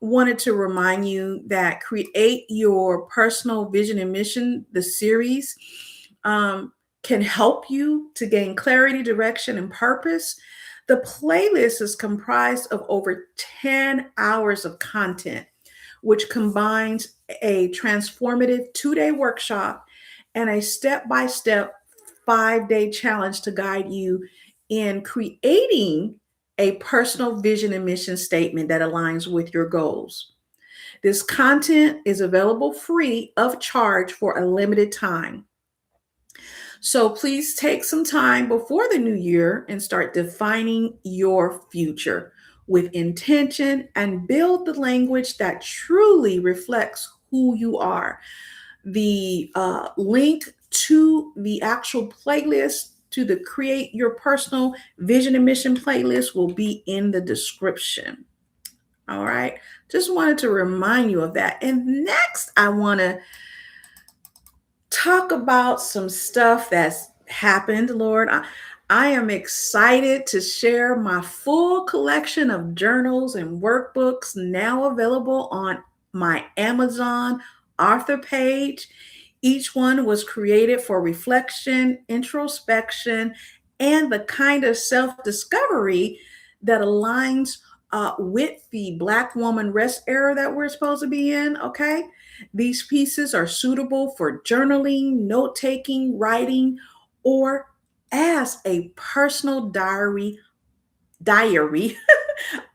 wanted to remind you that Create Your Personal Vision and Mission, the series, can help you to gain clarity, direction, and purpose. The playlist is comprised of over 10 hours of content which combines a transformative 2-day workshop and a step by step 5-day challenge to guide you in creating a personal vision and mission statement that aligns with your goals. This content is available free of charge for a limited time. So please take some time before the new year and start defining your future with intention and build the language that truly reflects who you are. The link to the actual playlist, to the Create Your Personal Vision and Mission playlist, will be in the description. All right. Just wanted to remind you of that. And next, I want to talk about some stuff that's happened, Lord. I am excited to share my full collection of journals and workbooks now available on my Amazon author page. Each one was created for reflection, introspection, and the kind of self discovery that aligns with the Black woman rest era that we're supposed to be in. Okay. These pieces are suitable for journaling, note taking, writing, or as a personal diary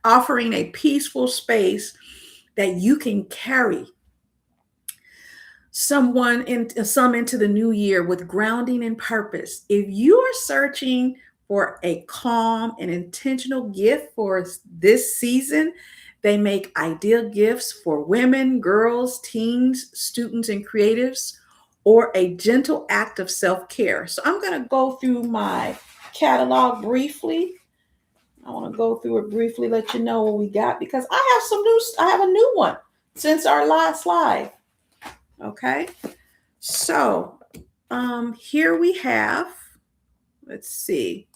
offering a peaceful space that you can carry some into the new year with grounding and purpose. If you are searching for a calm and intentional gift for this season, they make ideal gifts for women, girls, teens, students, and creatives, or a gentle act of self-care. So I'm going to go through my catalog briefly. I want to go through it briefly, let you know what we got, because I have a new one since our last live. Okay. So here we have, let's see.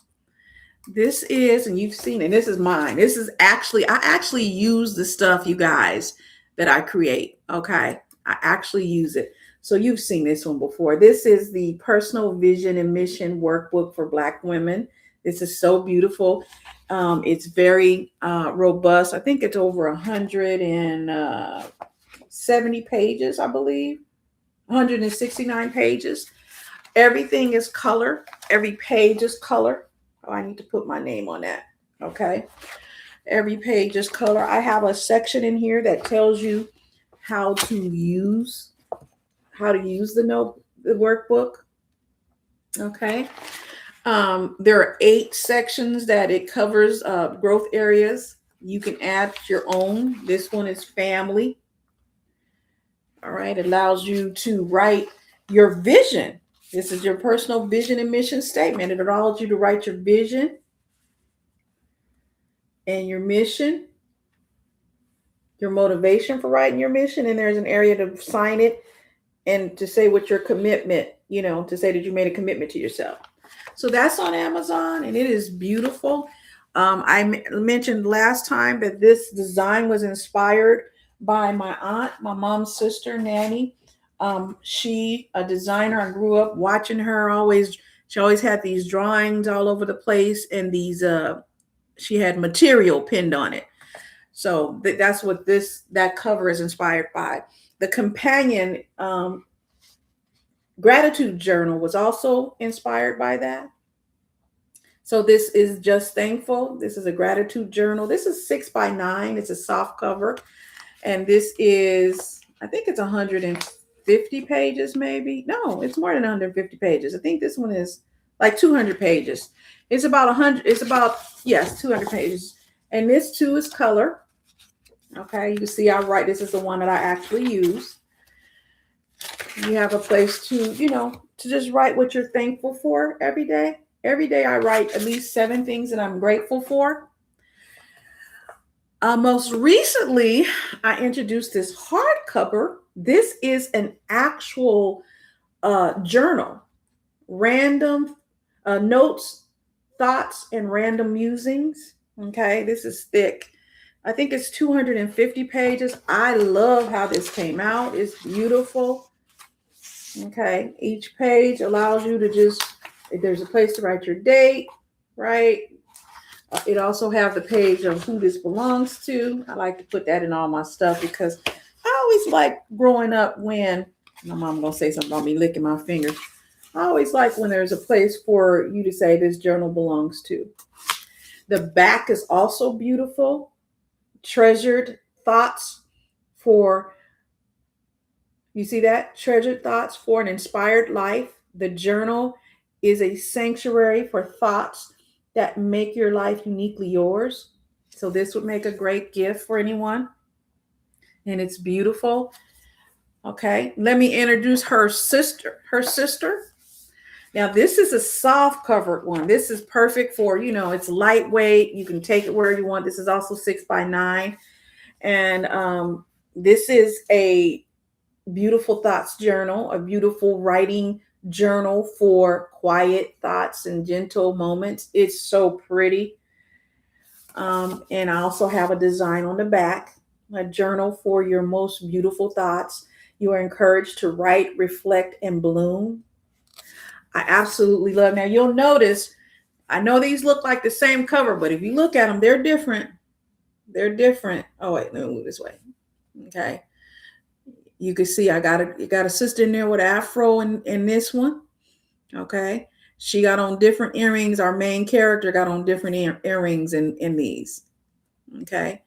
This is, and you've seen it, this is mine. This is actually, I actually use the stuff, you guys, that I create. Okay. I actually use it. So you've seen this one before. This is the Personal Vision and Mission Workbook for Black women. This is so beautiful. It's very robust. I think it's over 170 pages, I believe. 169 pages. Everything is color. Every page is color. Oh, I need to put my name on that. Okay. Every page is color. I have a section in here that tells you how to use the workbook. Okay. There are 8 sections that it covers, growth areas. You can add your own. This one is family. All right. It allows you to write your vision. This is your personal vision and mission statement. It allows you to write your vision and your mission, your motivation for writing your mission. And there's an area to sign it and to say what your commitment, to say that you made a commitment to yourself. So that's on Amazon and it is beautiful. I mentioned last time that this design was inspired by my aunt, my mom's sister, Nanny. She, a designer, I grew up watching her she always had these drawings all over the place and these, she had material pinned on it. So that's what that cover is inspired by. The companion gratitude journal was also inspired by that. So this is Just Thankful. This is a gratitude journal. This is 6x9. It's a soft cover. And this is, I think it's 150 pages, maybe. No, it's more than 150 pages. I think this one is like 200 pages. It's about 100. It's about, yes, 200 pages. And this too is color. Okay, you can see I write. This is the one that I actually use. You have a place to, to just write what you're thankful for every day. Every day I write at least 7 things that I'm grateful for. Most recently, I introduced this hardcover. This is an actual journal, random notes, thoughts, and random musings. Okay, this is thick. I think it's 250 pages. I love how this came out. It's beautiful. Okay, each page allows you to there's a place to write your date, right? It also have the page of who this belongs to. I like to put that in all my stuff because I always like growing up when my mom gonna say something about me licking my fingers. I always like when there's a place for you to say this journal belongs to. The back is also beautiful. Treasured thoughts for, you see that? Treasured thoughts for an inspired life. The journal is a sanctuary for thoughts that make your life uniquely yours. So this would make a great gift for anyone. And it's beautiful. Okay. Let me introduce her sister. Her sister. Now, this is a soft covered one. This is perfect for, it's lightweight. You can take it where you want. This is also 6x9. And this is a beautiful thoughts journal, a beautiful writing journal for quiet thoughts and gentle moments. It's so pretty. And I also have a design on the back, a journal for your most beautiful thoughts. You are encouraged to write, reflect, and bloom. I absolutely love. Now you'll notice, I know these look like the same cover, but if you look at them, they're different. They're different. Oh wait, let me move this way. Okay. You can see I got a sister in there with an afro in this one. Okay. She got on different earrings. Our main character got on different earrings in these. Okay.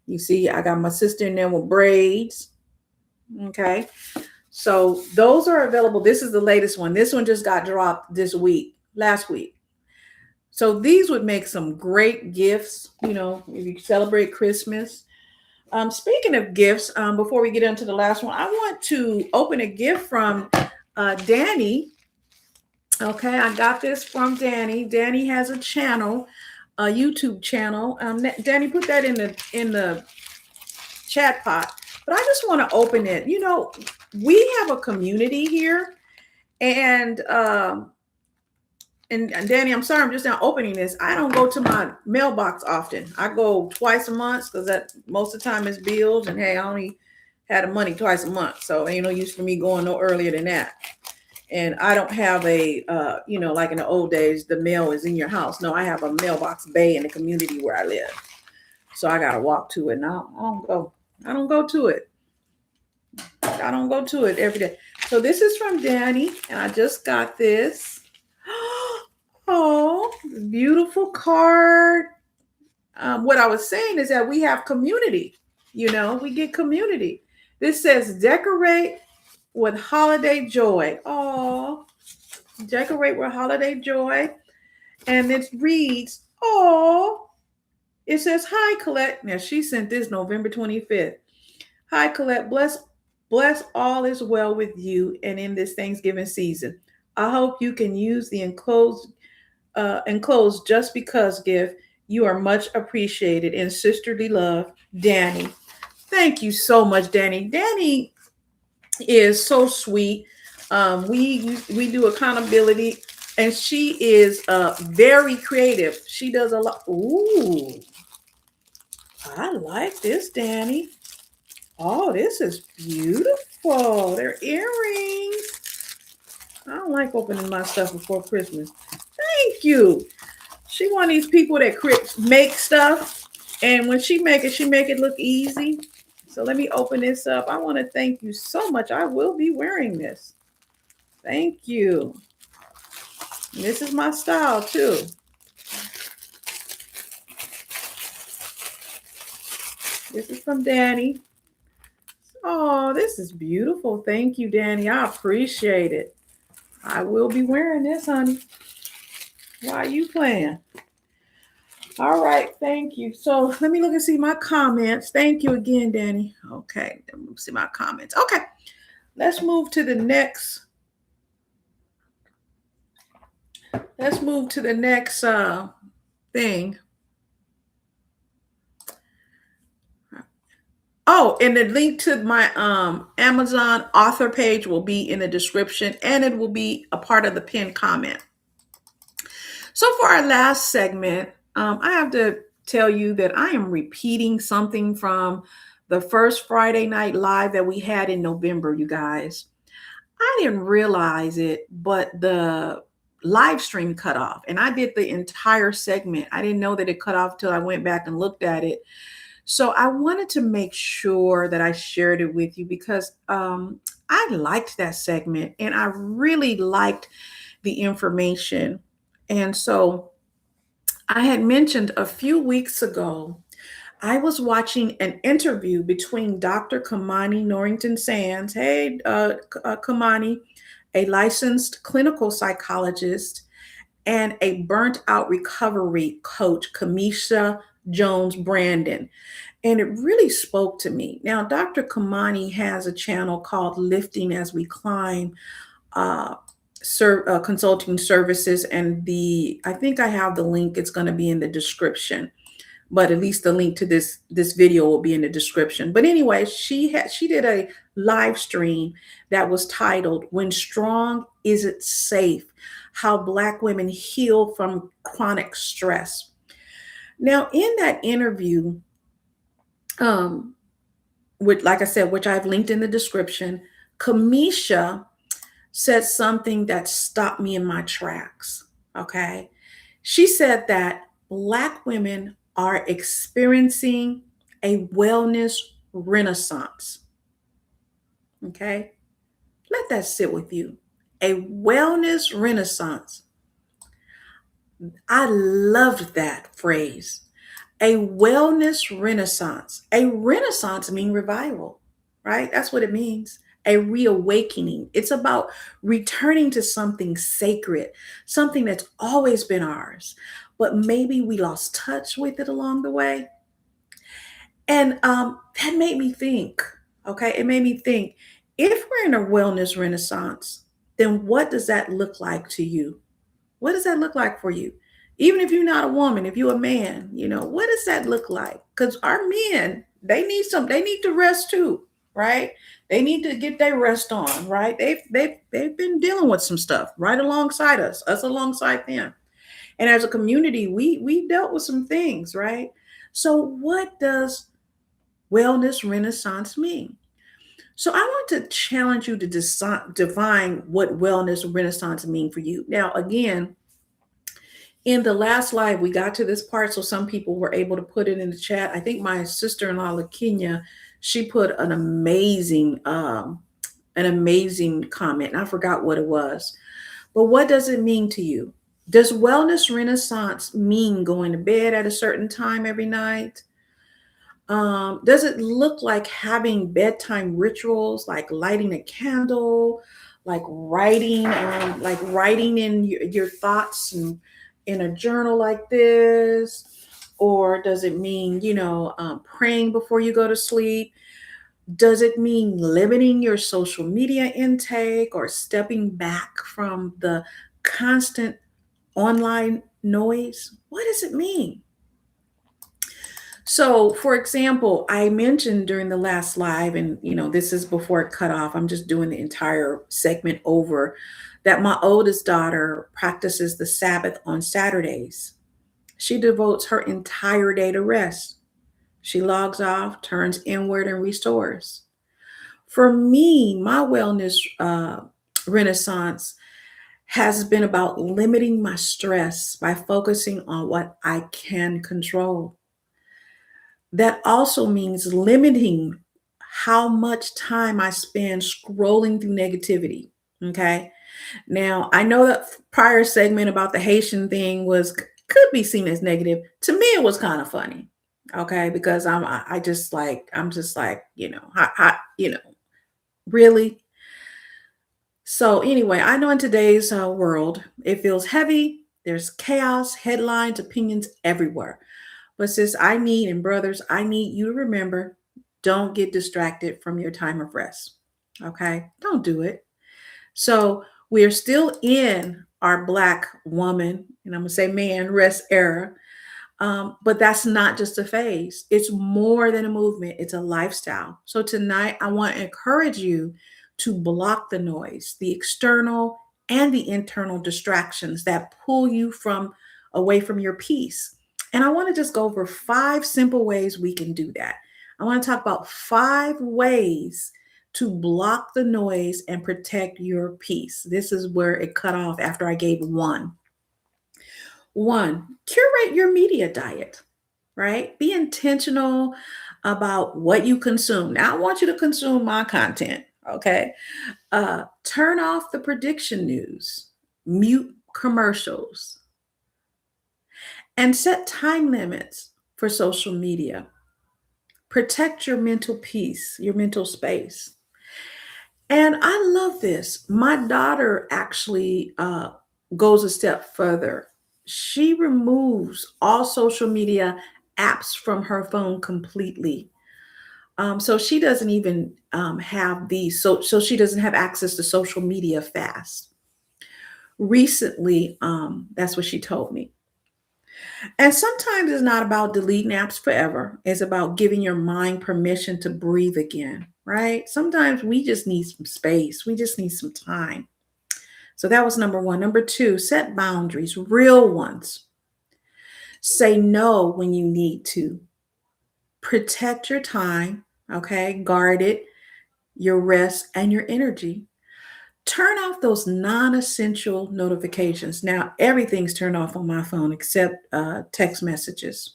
You see, I got my sister in there with braids. Okay. So those are available. This is the latest one. This one just got dropped this week, last week. So these would make some great gifts, if you celebrate Christmas. Speaking of gifts, before we get into the last one, I want to open a gift from Danny. Okay, I got this from Danny. Danny has a channel, a YouTube channel. Danny, put that in the chat pot. But I just want to open it. We have a community here, and and Danny, I'm sorry, I'm just now opening this. I don't go to my mailbox often. I go twice a month because that most of the time is bills. And hey, I only had the money twice a month, so ain't no use for me going no earlier than that. And I don't have a, like in the old days, the mail is in your house. No, I have a mailbox bay in the community where I live. So I gotta walk to it. Now I don't go. I don't go to it. I don't go to it every day. So this is from Danny, and I just got this. Oh, beautiful card. What I was saying is that we have community. We get community. This says decorate with holiday joy. Oh, decorate with holiday joy. And it reads, oh, it says, hi, Colette. Now, she sent this November 25th. Hi, Colette. Bless all is well with you and in this Thanksgiving season. I hope you can use the enclosed just because gift. You are much appreciated in sisterly love, Danny. Thank you so much, Danny. Danny is so sweet. We do accountability, and she is very creative. She does a lot. Ooh, I like this, Danny. Oh, this is beautiful. They're earrings. I don't like opening my stuff before Christmas. Thank you. She one of these people that make stuff, and when she make it look easy. So let me open this up. I want to thank you so much. I will be wearing this. Thank you. And this is my style too. This is from Danny. Oh, this is beautiful. Thank you, Danny. I appreciate it. I will be wearing this, honey. Why are you playing? All right, thank you. So let me look and see my comments. Thank you again, Danny. Okay, let me see my comments. Okay, let's move to the next. Let's move to the next thing. Oh, and the link to my Amazon author page will be in the description, and it will be a part of the pinned comment. So for our last segment, I have to tell you that I am repeating something from the first Friday night live that we had in November, you guys. I didn't realize it, but the live stream cut off, and I did the entire segment. I didn't know that it cut off till I went back and looked at it. So I wanted to make sure that I shared it with you because I liked that segment and I really liked the information. And so I had mentioned a few weeks ago, I was watching an interview between Dr. Kamani Norrington Sands, hey, Kamani, a licensed clinical psychologist, and a burnt out recovery coach, Kamisha Jones Brandon. And it really spoke to me. Now, Dr. Kamani has a channel called Lifting as We Climb, uh, consulting services. And I think I have the link, it's going to be in the description, but at least the link to this video will be in the description. But anyway, she did a live stream that was titled "When Strong Isn't Safe: How Black Women Heal from Chronic Stress." Now, in that interview, um, which, like I said, which I've linked in the description, Kamisha said something that stopped me in my tracks. Okay. She said that Black women are experiencing a wellness renaissance. Okay. Let that sit with you. A wellness renaissance. I loved that phrase. A wellness renaissance. A renaissance means revival, right? That's what it means. A reawakening. It's about returning to something sacred, something that's always been ours, but maybe we lost touch with it along the way. And that made me think, okay? It made me think, if we're in a wellness renaissance, then what does that look like to you? What does that look like for you? Even if you're not a woman, if you're a man, what does that look like? Because our men, they need to rest too, right? They need to get their rest on, right? They've been dealing with some stuff right alongside us alongside them. And as a community, we dealt with some things, right? So what does wellness renaissance mean? So I want to challenge you to define what wellness renaissance mean for you. Now, again, in the last live, we got to this part, so some people were able to put it in the chat. I think my sister-in-law, LaKenya, she put an amazing comment, and I forgot what it was. But what does it mean to you? Does wellness renaissance mean going to bed at a certain time every night? Does it look like having bedtime rituals, like lighting a candle, like writing in your thoughts and in a journal like this? Or does it mean, praying before you go to sleep? Does it mean limiting your social media intake or stepping back from the constant online noise? What does it mean? So, for example, I mentioned during the last live, and this is before it cut off, I'm just doing the entire segment over, that my oldest daughter practices the Sabbath on Saturdays. She devotes her entire day to rest. She logs off, turns inward, and restores. For me, my wellness renaissance has been about limiting my stress by focusing on what I can control. That also means limiting how much time I spend scrolling through negativity. Okay. Now, I know that prior segment about the Haitian thing could be seen as negative. To me, it was kind of funny. Okay, because I'm just like, really. So anyway, I know in today's world, it feels heavy. There's chaos, headlines, opinions everywhere. But sis, brothers, I need you to remember, don't get distracted from your time of rest. Okay? Don't do it. So we're still in our Black woman, and I'm going to say man, rest era. But that's not just a phase. It's more than a movement, it's a lifestyle. So tonight, I want to encourage you to block the noise, the external and the internal distractions that pull you away from your peace. And I want to just go over 5 simple ways we can do that. I want to talk about 5 ways to block the noise and protect your peace. This is where it cut off after I gave one. One, curate your media diet. right? Be intentional about what you consume. Now, I want you to consume my content, okay? Turn off the prediction news, mute commercials, and set time limits for social media. Protect your mental peace, your mental space. And I love this. My daughter actually goes a step further. She removes all social media apps from her phone completely. So she doesn't even have these. So she doesn't have access to social media fast. Recently, that's what she told me. And sometimes it's not about deleting apps forever. It's about giving your mind permission to breathe again, right? Sometimes we just need some space. We just need some time. So that was number one. Number two, set boundaries, real ones. Say no when you need to. Protect your time, okay? Guard it, your rest, and your energy. Turn off those non essential notifications. Now, everything's turned off on my phone except text messages.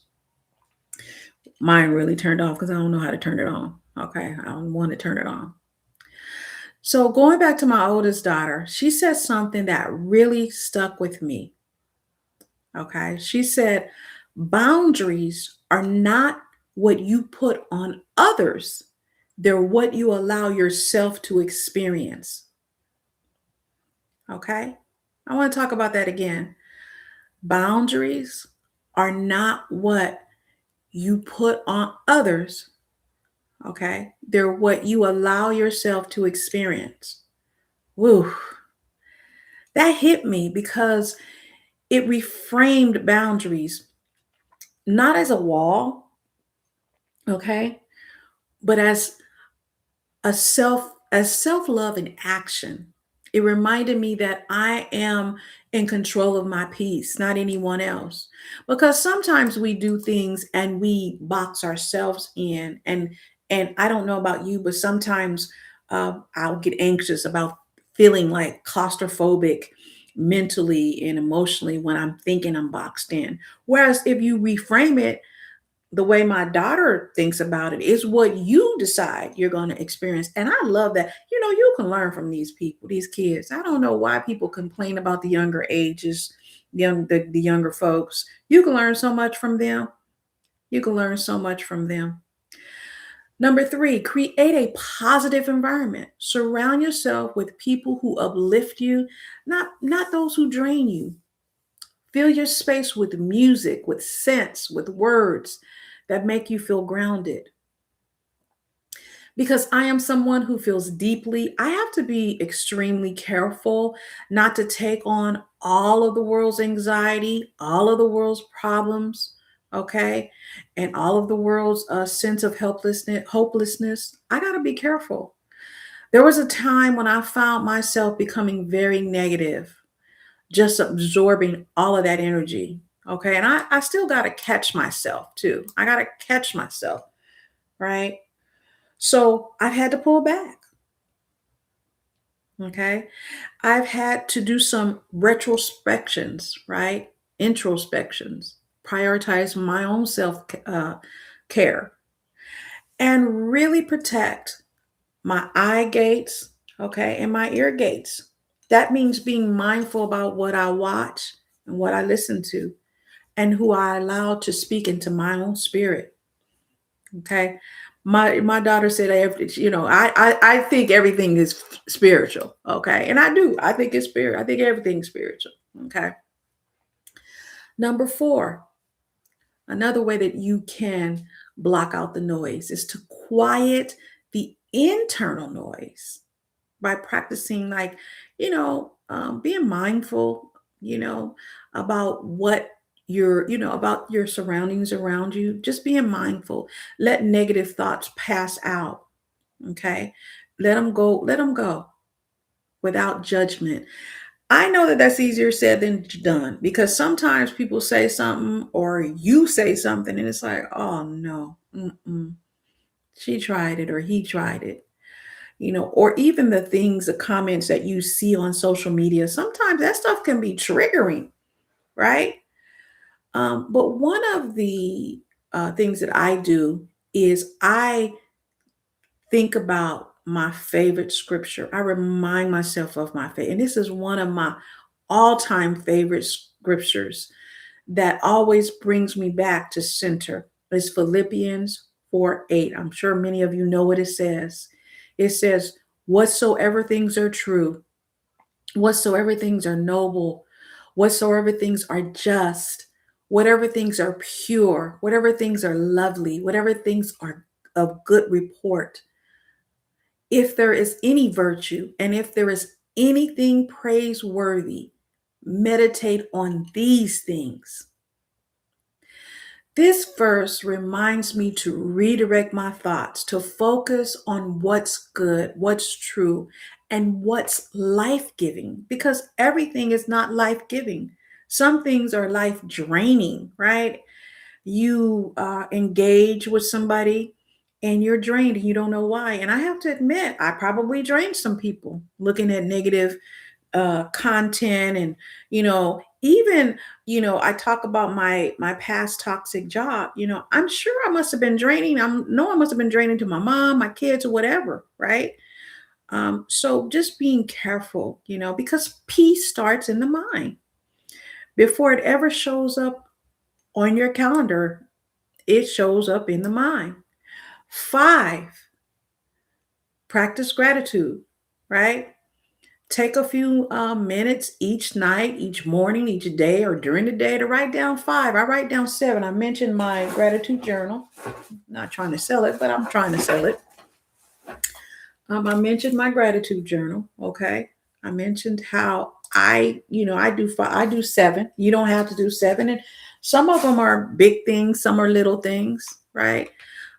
Mine really turned off because I don't know how to turn it on. Okay, I don't want to turn it on. So, going back to my oldest daughter, she said something that really stuck with me. Okay, she said, boundaries are not what you put on others, they're what you allow yourself to experience. Okay, I want to talk about that again. Boundaries are not what you put on others, okay? They're what you allow yourself to experience. Woo, that hit me because it reframed boundaries not as a wall, okay, but as self-love in action. It reminded me that I am in control of my peace, not anyone else. Because sometimes we do things and we box ourselves in, and I don't know about you, but sometimes I'll get anxious about feeling like claustrophobic mentally and emotionally when I'm thinking I'm boxed in. Whereas if you reframe it the way my daughter thinks about it is what you decide you're going to experience. And I love that. You know, you can learn from these people, these kids. I don't know why people complain about the younger ages, the younger folks. You can learn so much from them. You can learn so much from them. Number three, create a positive environment. Surround yourself with people who uplift you, not those who drain you. Fill your space with music, with scents, with words that make you feel grounded. Because I am someone who feels deeply, I have to be extremely careful not to take on all of the world's anxiety, all of the world's problems, okay, and all of the world's sense of helplessness, hopelessness. I got to be careful. There was a time when I found myself becoming very negative, just absorbing all of that energy. Okay. And I still got to catch myself too. I got to catch myself. Right. So I've had to pull back. Okay. I've had to do some retrospections, right? Introspections, prioritize my own self care, and really protect my eye gates, okay, and my ear gates. That means being mindful about what I watch and what I listen to and who I allow to speak into my own spirit. Okay. My daughter said, I think everything is spiritual. Okay. And I do. I think it's spirit. I think everything's spiritual. Okay. Number four, another way that you can block out the noise is to quiet the internal noise by practicing, like, being mindful, you know, about what about your surroundings around you. Just being mindful. Let negative thoughts pass out. Okay. Let them go. Let them go without judgment. I know that that's easier said than done because sometimes people say something or you say something and it's like, oh no, she tried it or he tried it, or even the things, the comments that you see on social media. Sometimes that stuff can be triggering, right? But one of the things that I do is I think about my favorite scripture. I remind myself of my favorite, and this is one of my all-time favorite scriptures that always brings me back to center. It's Philippians 4:8. I'm sure many of you know what it says. It says, whatsoever things are true, whatsoever things are noble, whatsoever things are just, whatever things are pure, whatever things are lovely, whatever things are of good report, if there is any virtue and if there is anything praiseworthy, meditate on these things. This verse reminds me to redirect my thoughts, to focus on what's good, what's true, and what's life giving, because everything is not life giving. Some things are life draining, right? You engage with somebody and you're drained and you don't know why. And I have to admit, I probably drained some people looking at negative content, and even I talk about my past toxic job. I'm sure I must have been draining. I must have been draining to my mom, my kids, or whatever, right? So just being careful, because peace starts in the mind before it ever shows up on your calendar. It shows up in the mind. 5, practice gratitude, right? Take a few minutes each night, each morning, each day, or during the day to write down 5. I write down 7. I mentioned my gratitude journal. Not trying to sell it, but I'm trying to sell it. I mentioned my gratitude journal. Okay. I mentioned how I do 7. You don't have to do 7, and some of them are big things, some are little things, right?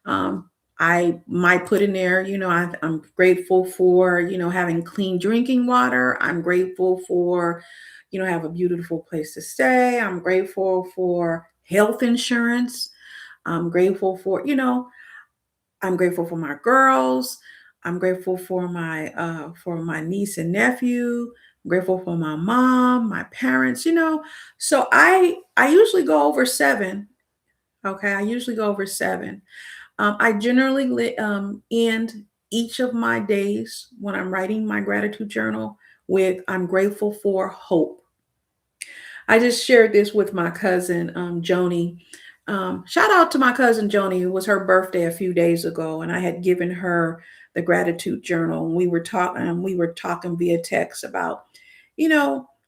Um, I might put in there, I'm grateful for, having clean drinking water. I'm grateful for, have a beautiful place to stay. I'm grateful for health insurance. I'm grateful for, I'm grateful for my girls. I'm grateful for my niece and nephew. I'm grateful for my mom, my parents. So I usually go over 7. Okay, I usually go over 7. I generally end each of my days when I'm writing my gratitude journal with I'm grateful for hope. I just shared this with my cousin, Joni. Shout out to my cousin Joni. It was her birthday a few days ago, and I had given her the gratitude journal. And we were talking via text about,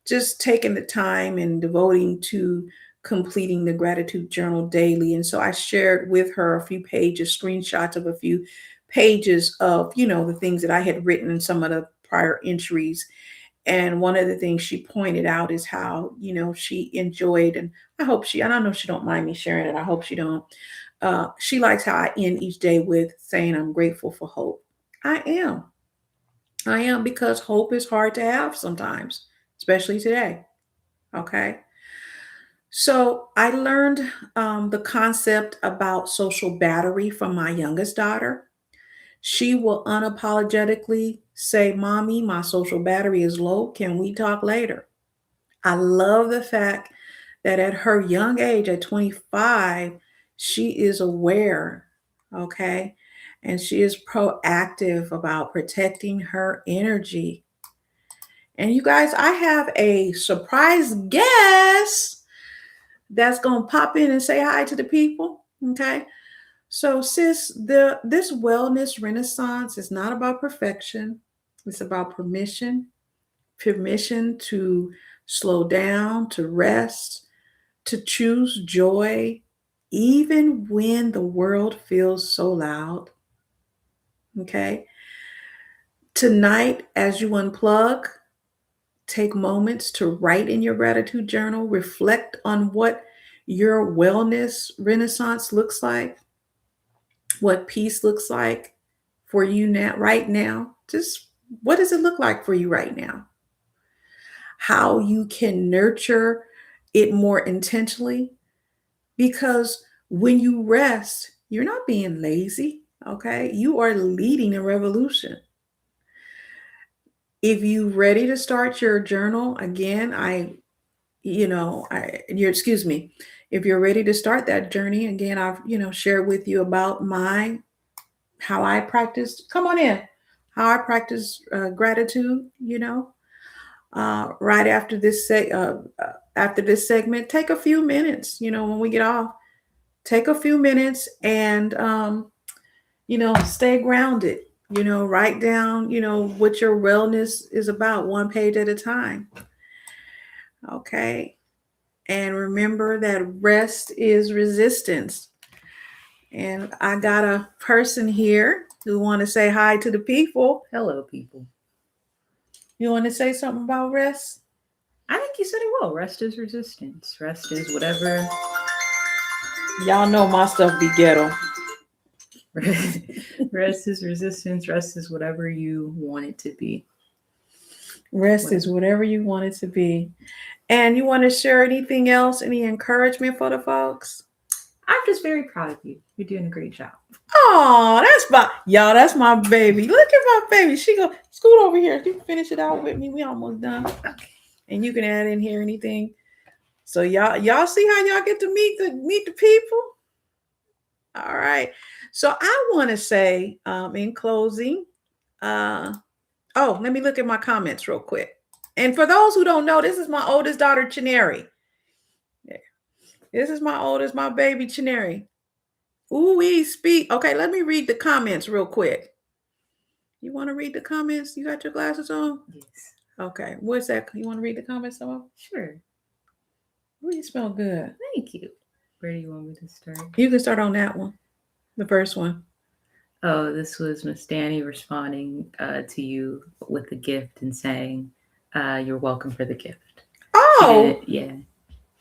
just taking the time and devoting to completing the gratitude journal daily. And so I shared with her a few pages, screenshots of a few pages of, the things that I had written in some of the prior entries. And one of the things she pointed out is how, she enjoyed, and I don't know if she don't mind me sharing it. I hope she don't. She likes how I end each day with saying, I'm grateful for hope. I am. I am, because hope is hard to have sometimes, especially today. Okay. So I learned the concept about social battery from my youngest daughter. She will unapologetically say, Mommy, my social battery is low. Can we talk later? I love the fact that at her young age, at 25, she is aware, okay? And she is proactive about protecting her energy. And you guys, I have a surprise guest that's going to pop in and say hi to the people, okay? So, sis, this wellness renaissance is not about perfection. It's about permission to slow down, to rest, to choose joy, even when the world feels so loud. Okay. Tonight, as you unplug, take moments to write in your gratitude journal, reflect on what your wellness renaissance looks like, what peace looks like for you now, right now. Just what does it look like for you right now? How you can nurture it more intentionally, because when you rest, you're not being lazy, okay? You are leading a revolution. If you're ready to start your journal, again, excuse me. If you're ready to start that journey, again, I've shared with you about my how I practice. Come on in. How I practice gratitude. Right after this segment, take a few minutes. When we get off, take a few minutes and stay grounded. Write down what your wellness is about, one page at a time. Okay, and remember that rest is resistance. And I got a person here who want to say hi to the people. Hello, people. You want to say something about rest? I think you said it well. Rest is resistance. Rest is whatever. Y'all know my stuff be ghetto. Rest is resistance. Rest is whatever you want it to be. Rest is whatever you want it to be. And you want to share anything else? Any encouragement for the folks? I'm just very proud of you. You're doing a great job. Oh, that's my baby. Look at my baby. She go scoot over here. You can finish it out with me. We almost done. Okay. And you can add in here anything. So y'all see how y'all get to meet the people? All right. So I want to say in closing, let me look at my comments real quick. And for those who don't know, this is my oldest daughter, Chineri. This is my baby, Chineri. Ooh, we speak. Okay, let me read the comments real quick. You want to read the comments? You got your glasses on? Yes. Okay. What's that? You want to read the comments, someone? Sure. Oh, you smell good. Thank you. Where do you want me to start? You can start on that one. The first one. Oh, this was Miss Danny responding to you with a gift and saying, you're welcome for the gift. Oh! Yeah.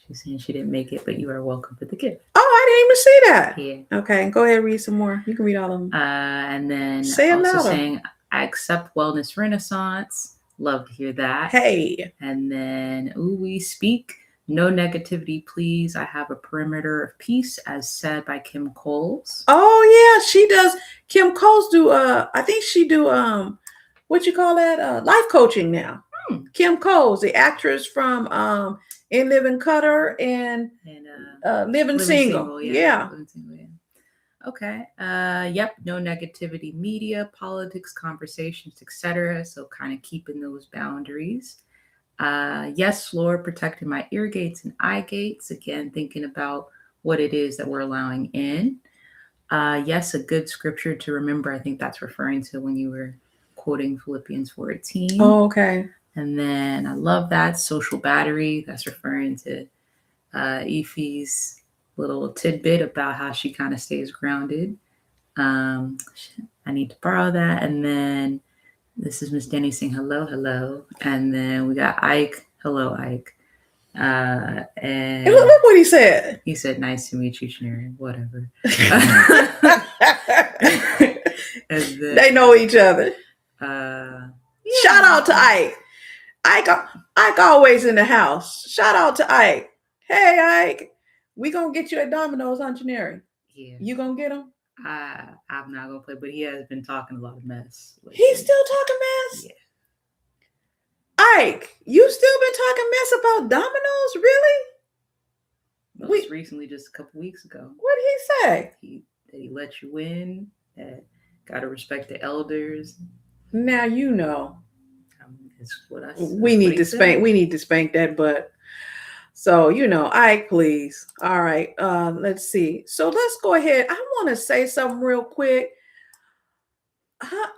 She's saying she didn't make it, but you are welcome for the gift. Oh, I didn't even see that. Yeah. Okay, go ahead and read some more. You can read all of them. And then say it also louder. Saying, I accept Wellness Renaissance. Love to hear that. Hey. And then, we speak. No negativity, please. I have a perimeter of peace, as said by Kim Coles. Oh, yeah, she does. Kim Coles do, I think she do, what you call that? Life coaching now. Kim Coles, the actress from In Living Color and Living Single. Yeah. Living Single, yeah. Okay. Yep. No negativity media, politics, conversations, etc. So kind of keeping those boundaries. Yes, Lord, protecting my ear gates and eye gates. Again, thinking about what it is that we're allowing in. Yes, a good scripture to remember. I think that's referring to when you were quoting Philippians 4:18. Oh, okay. And then I love that social battery. That's referring to Ife's little tidbit about how she kind of stays grounded. I need to borrow that. And then this is Miss Danny saying hello, hello. And then we got Ike. Hello, Ike. And look what he said. He said, nice to meet you, Shannon. Whatever. And then, they know each other. Shout out to Ike. Ike always in the house. Shout out to Ike. Hey, Ike. We gonna get you at Domino's, huh, Janeri? Yeah. You gonna get him? I'm not gonna play, but he has been talking a lot of mess. He's still talking mess? Yeah. Ike, you still been talking mess about Domino's? Really? Most recently, just a couple weeks ago. What did he say? He let you win. That gotta respect the elders. Now you know. It's what I said. We need to spank. We need to spank that butt. So Ike, please. All right. Let's see. So let's go ahead. I want to say something real quick.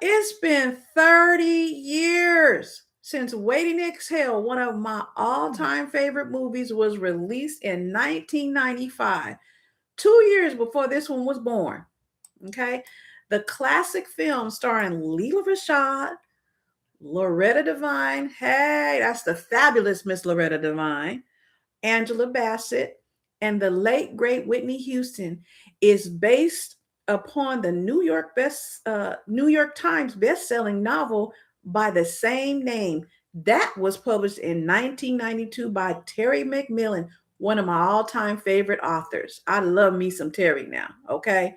It's been 30 years since Waiting to Exhale, one of my all-time favorite movies, was released in 1995, 2 years before this one was born. Okay, the classic film starring Leela Rashad, Loretta Devine. Hey, that's the fabulous Miss Loretta Devine, Angela Bassett, and the late great Whitney Houston, is based upon the New York Times best-selling novel by the same name that was published in 1992 by Terry McMillan, one of my all-time favorite authors. I love me some Terry now. Okay,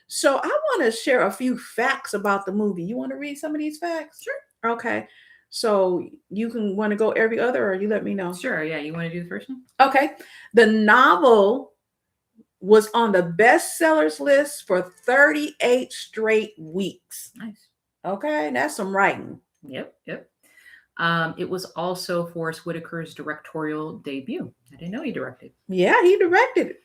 so I want to share a few facts about the movie. You want to read some of these facts? Sure. Okay. So you can want to go every other, or you let me know. Sure. Yeah. You want to do the first one? Okay. The novel was on the bestsellers list for 38 straight weeks. Nice. Okay, that's some writing. Yep. Yep. It was also Forrest Whitaker's directorial debut. I didn't know he directed. Yeah, he directed it.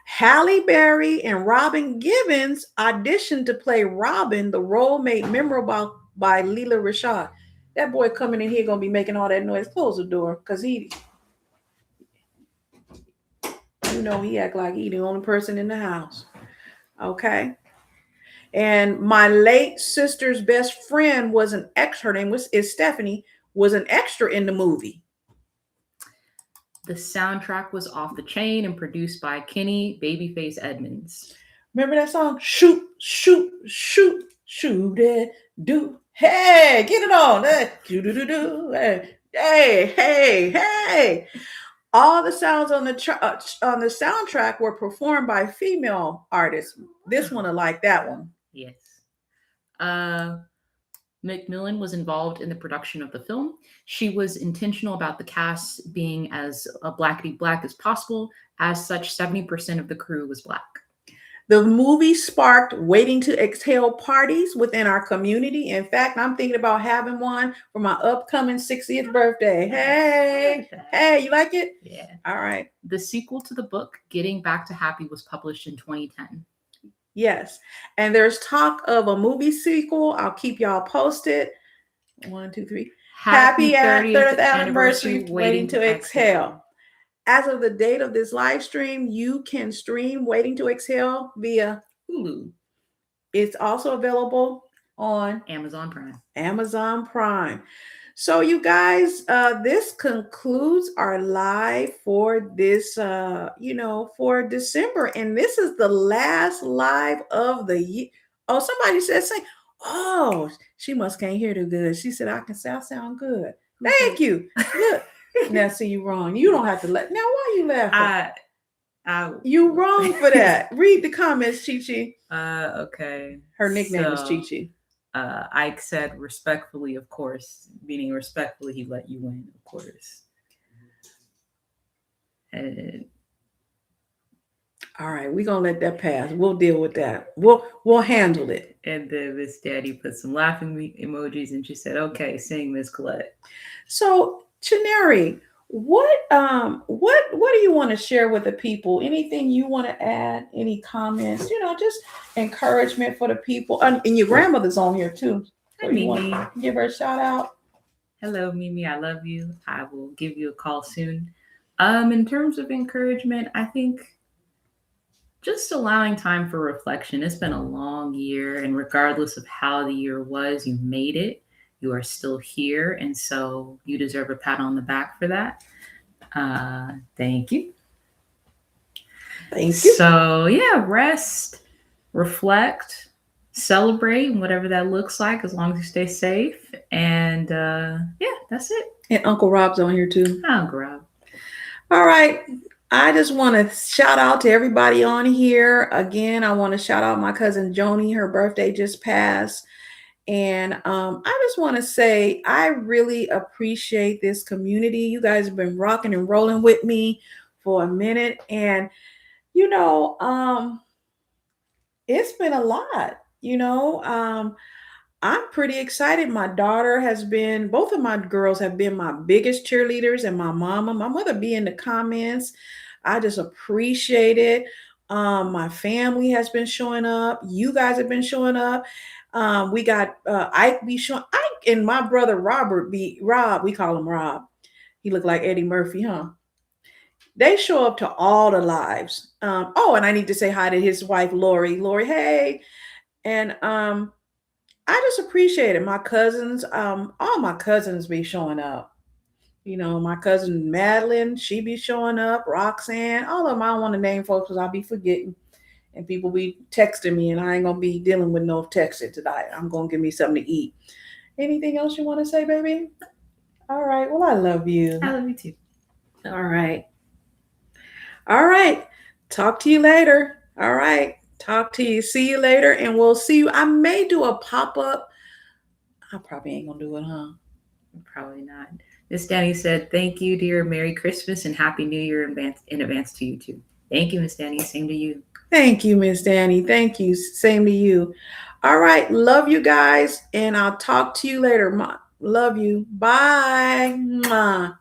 Halle Berry and Robin Givens auditioned to play Robin, the role made memorable by Leela Rashad. That boy coming in here gonna be making all that noise. Close the door, cause he act like he the only person in the house. Okay. And my late sister's best friend was an extra. Her name is Stephanie. Was an extra in the movie. The soundtrack was Off the Chain and produced by Kenny Babyface Edmonds. Remember that song? Shoot, shoot, shoot, shoot it, do. Hey, get it on. Do do do do. Hey, hey, hey. All the sounds on the soundtrack were performed by female artists. This one, I like that one. Yes. McMillan was involved in the production of the film. She was intentional about the cast being as blackety black as possible. As such, 70% of the crew was black. The movie sparked waiting to exhale parties within our community. In fact, I'm thinking about having one for my upcoming 60th birthday. Hey, you like it? Yeah. All right. The sequel to the book, Getting Back to Happy, was published in 2010. Yes. And there's talk of a movie sequel. I'll keep y'all posted. 1, 2, 3. Happy 30th anniversary, Waiting to Exhale. As of the date of this live stream, you can stream Waiting to Exhale via Hulu. It's also available on Amazon Prime. Amazon Prime. So you guys, this concludes our live for this, for December. And this is the last live of the year. Oh, somebody said, oh, she must can't hear too good. She said, I sound good. Thank you. Look. Now, see, you wrong. You don't have to let. Now, why you laughing? You wrong for that. Read the comments, Chi Chi. Okay. Her nickname is Chi Chi. Ike said respectfully, of course, meaning respectfully, he let you win, of course. And all right, we're gonna let that pass. We'll deal with that. We'll handle it. And then Miss Daddy put some laughing emojis, and she said, "Okay, sing, Miss Colette." So, Chineri, what do you want to share with the people? Anything you want to add? Any comments? Just encouragement for the people. And your grandmother's on here too. Hi, Mimi. Give her a shout out. Hello, Mimi. I love you. I will give you a call soon. In terms of encouragement, I think just allowing time for reflection. It's been a long year, and regardless of how the year was, you made it. You are still here, and so you deserve a pat on the back for that. Thank you. Thank you. So, yeah, rest, reflect, celebrate, whatever that looks like, as long as you stay safe. And yeah, that's it. And Uncle Rob's on here too. Uncle Rob. All right. I just want to shout out to everybody on here. Again, I want to shout out my cousin Joni. Her birthday just passed. And I just want to say I really appreciate this community. You guys have been rocking and rolling with me for a minute. And, it's been a lot. I'm pretty excited. My daughter both of my girls have been my biggest cheerleaders, and my mother be in the comments. I just appreciate it. My family has been showing up. You guys have been showing up. We got Ike be showing. Ike and my brother Rob. We call him Rob. He looked like Eddie Murphy, huh? They show up to all the lives. And I need to say hi to his wife Lori. Lori, hey. And I just appreciate it. My cousins, all my cousins be showing up. My cousin Madeline, she be showing up. Roxanne, all of them. I don't want to name folks because I'll be forgetting. And people be texting me, and I ain't going to be dealing with no texting tonight. I'm going to give me something to eat. Anything else you want to say, baby? All right. Well, I love you. I love you too. All right. All right. Talk to you later. All right. Talk to you. See you later. And we'll see you. I may do a pop-up. I probably ain't going to do it, huh? Probably not. Miss Danny said, "Thank you, dear. Merry Christmas and Happy New Year in advance to you too." Thank you, Miss Danny. Same to you. Thank you, Miss Danny. Thank you. Same to you. All right. Love you guys. And I'll talk to you later. Love you. Bye. Mwah.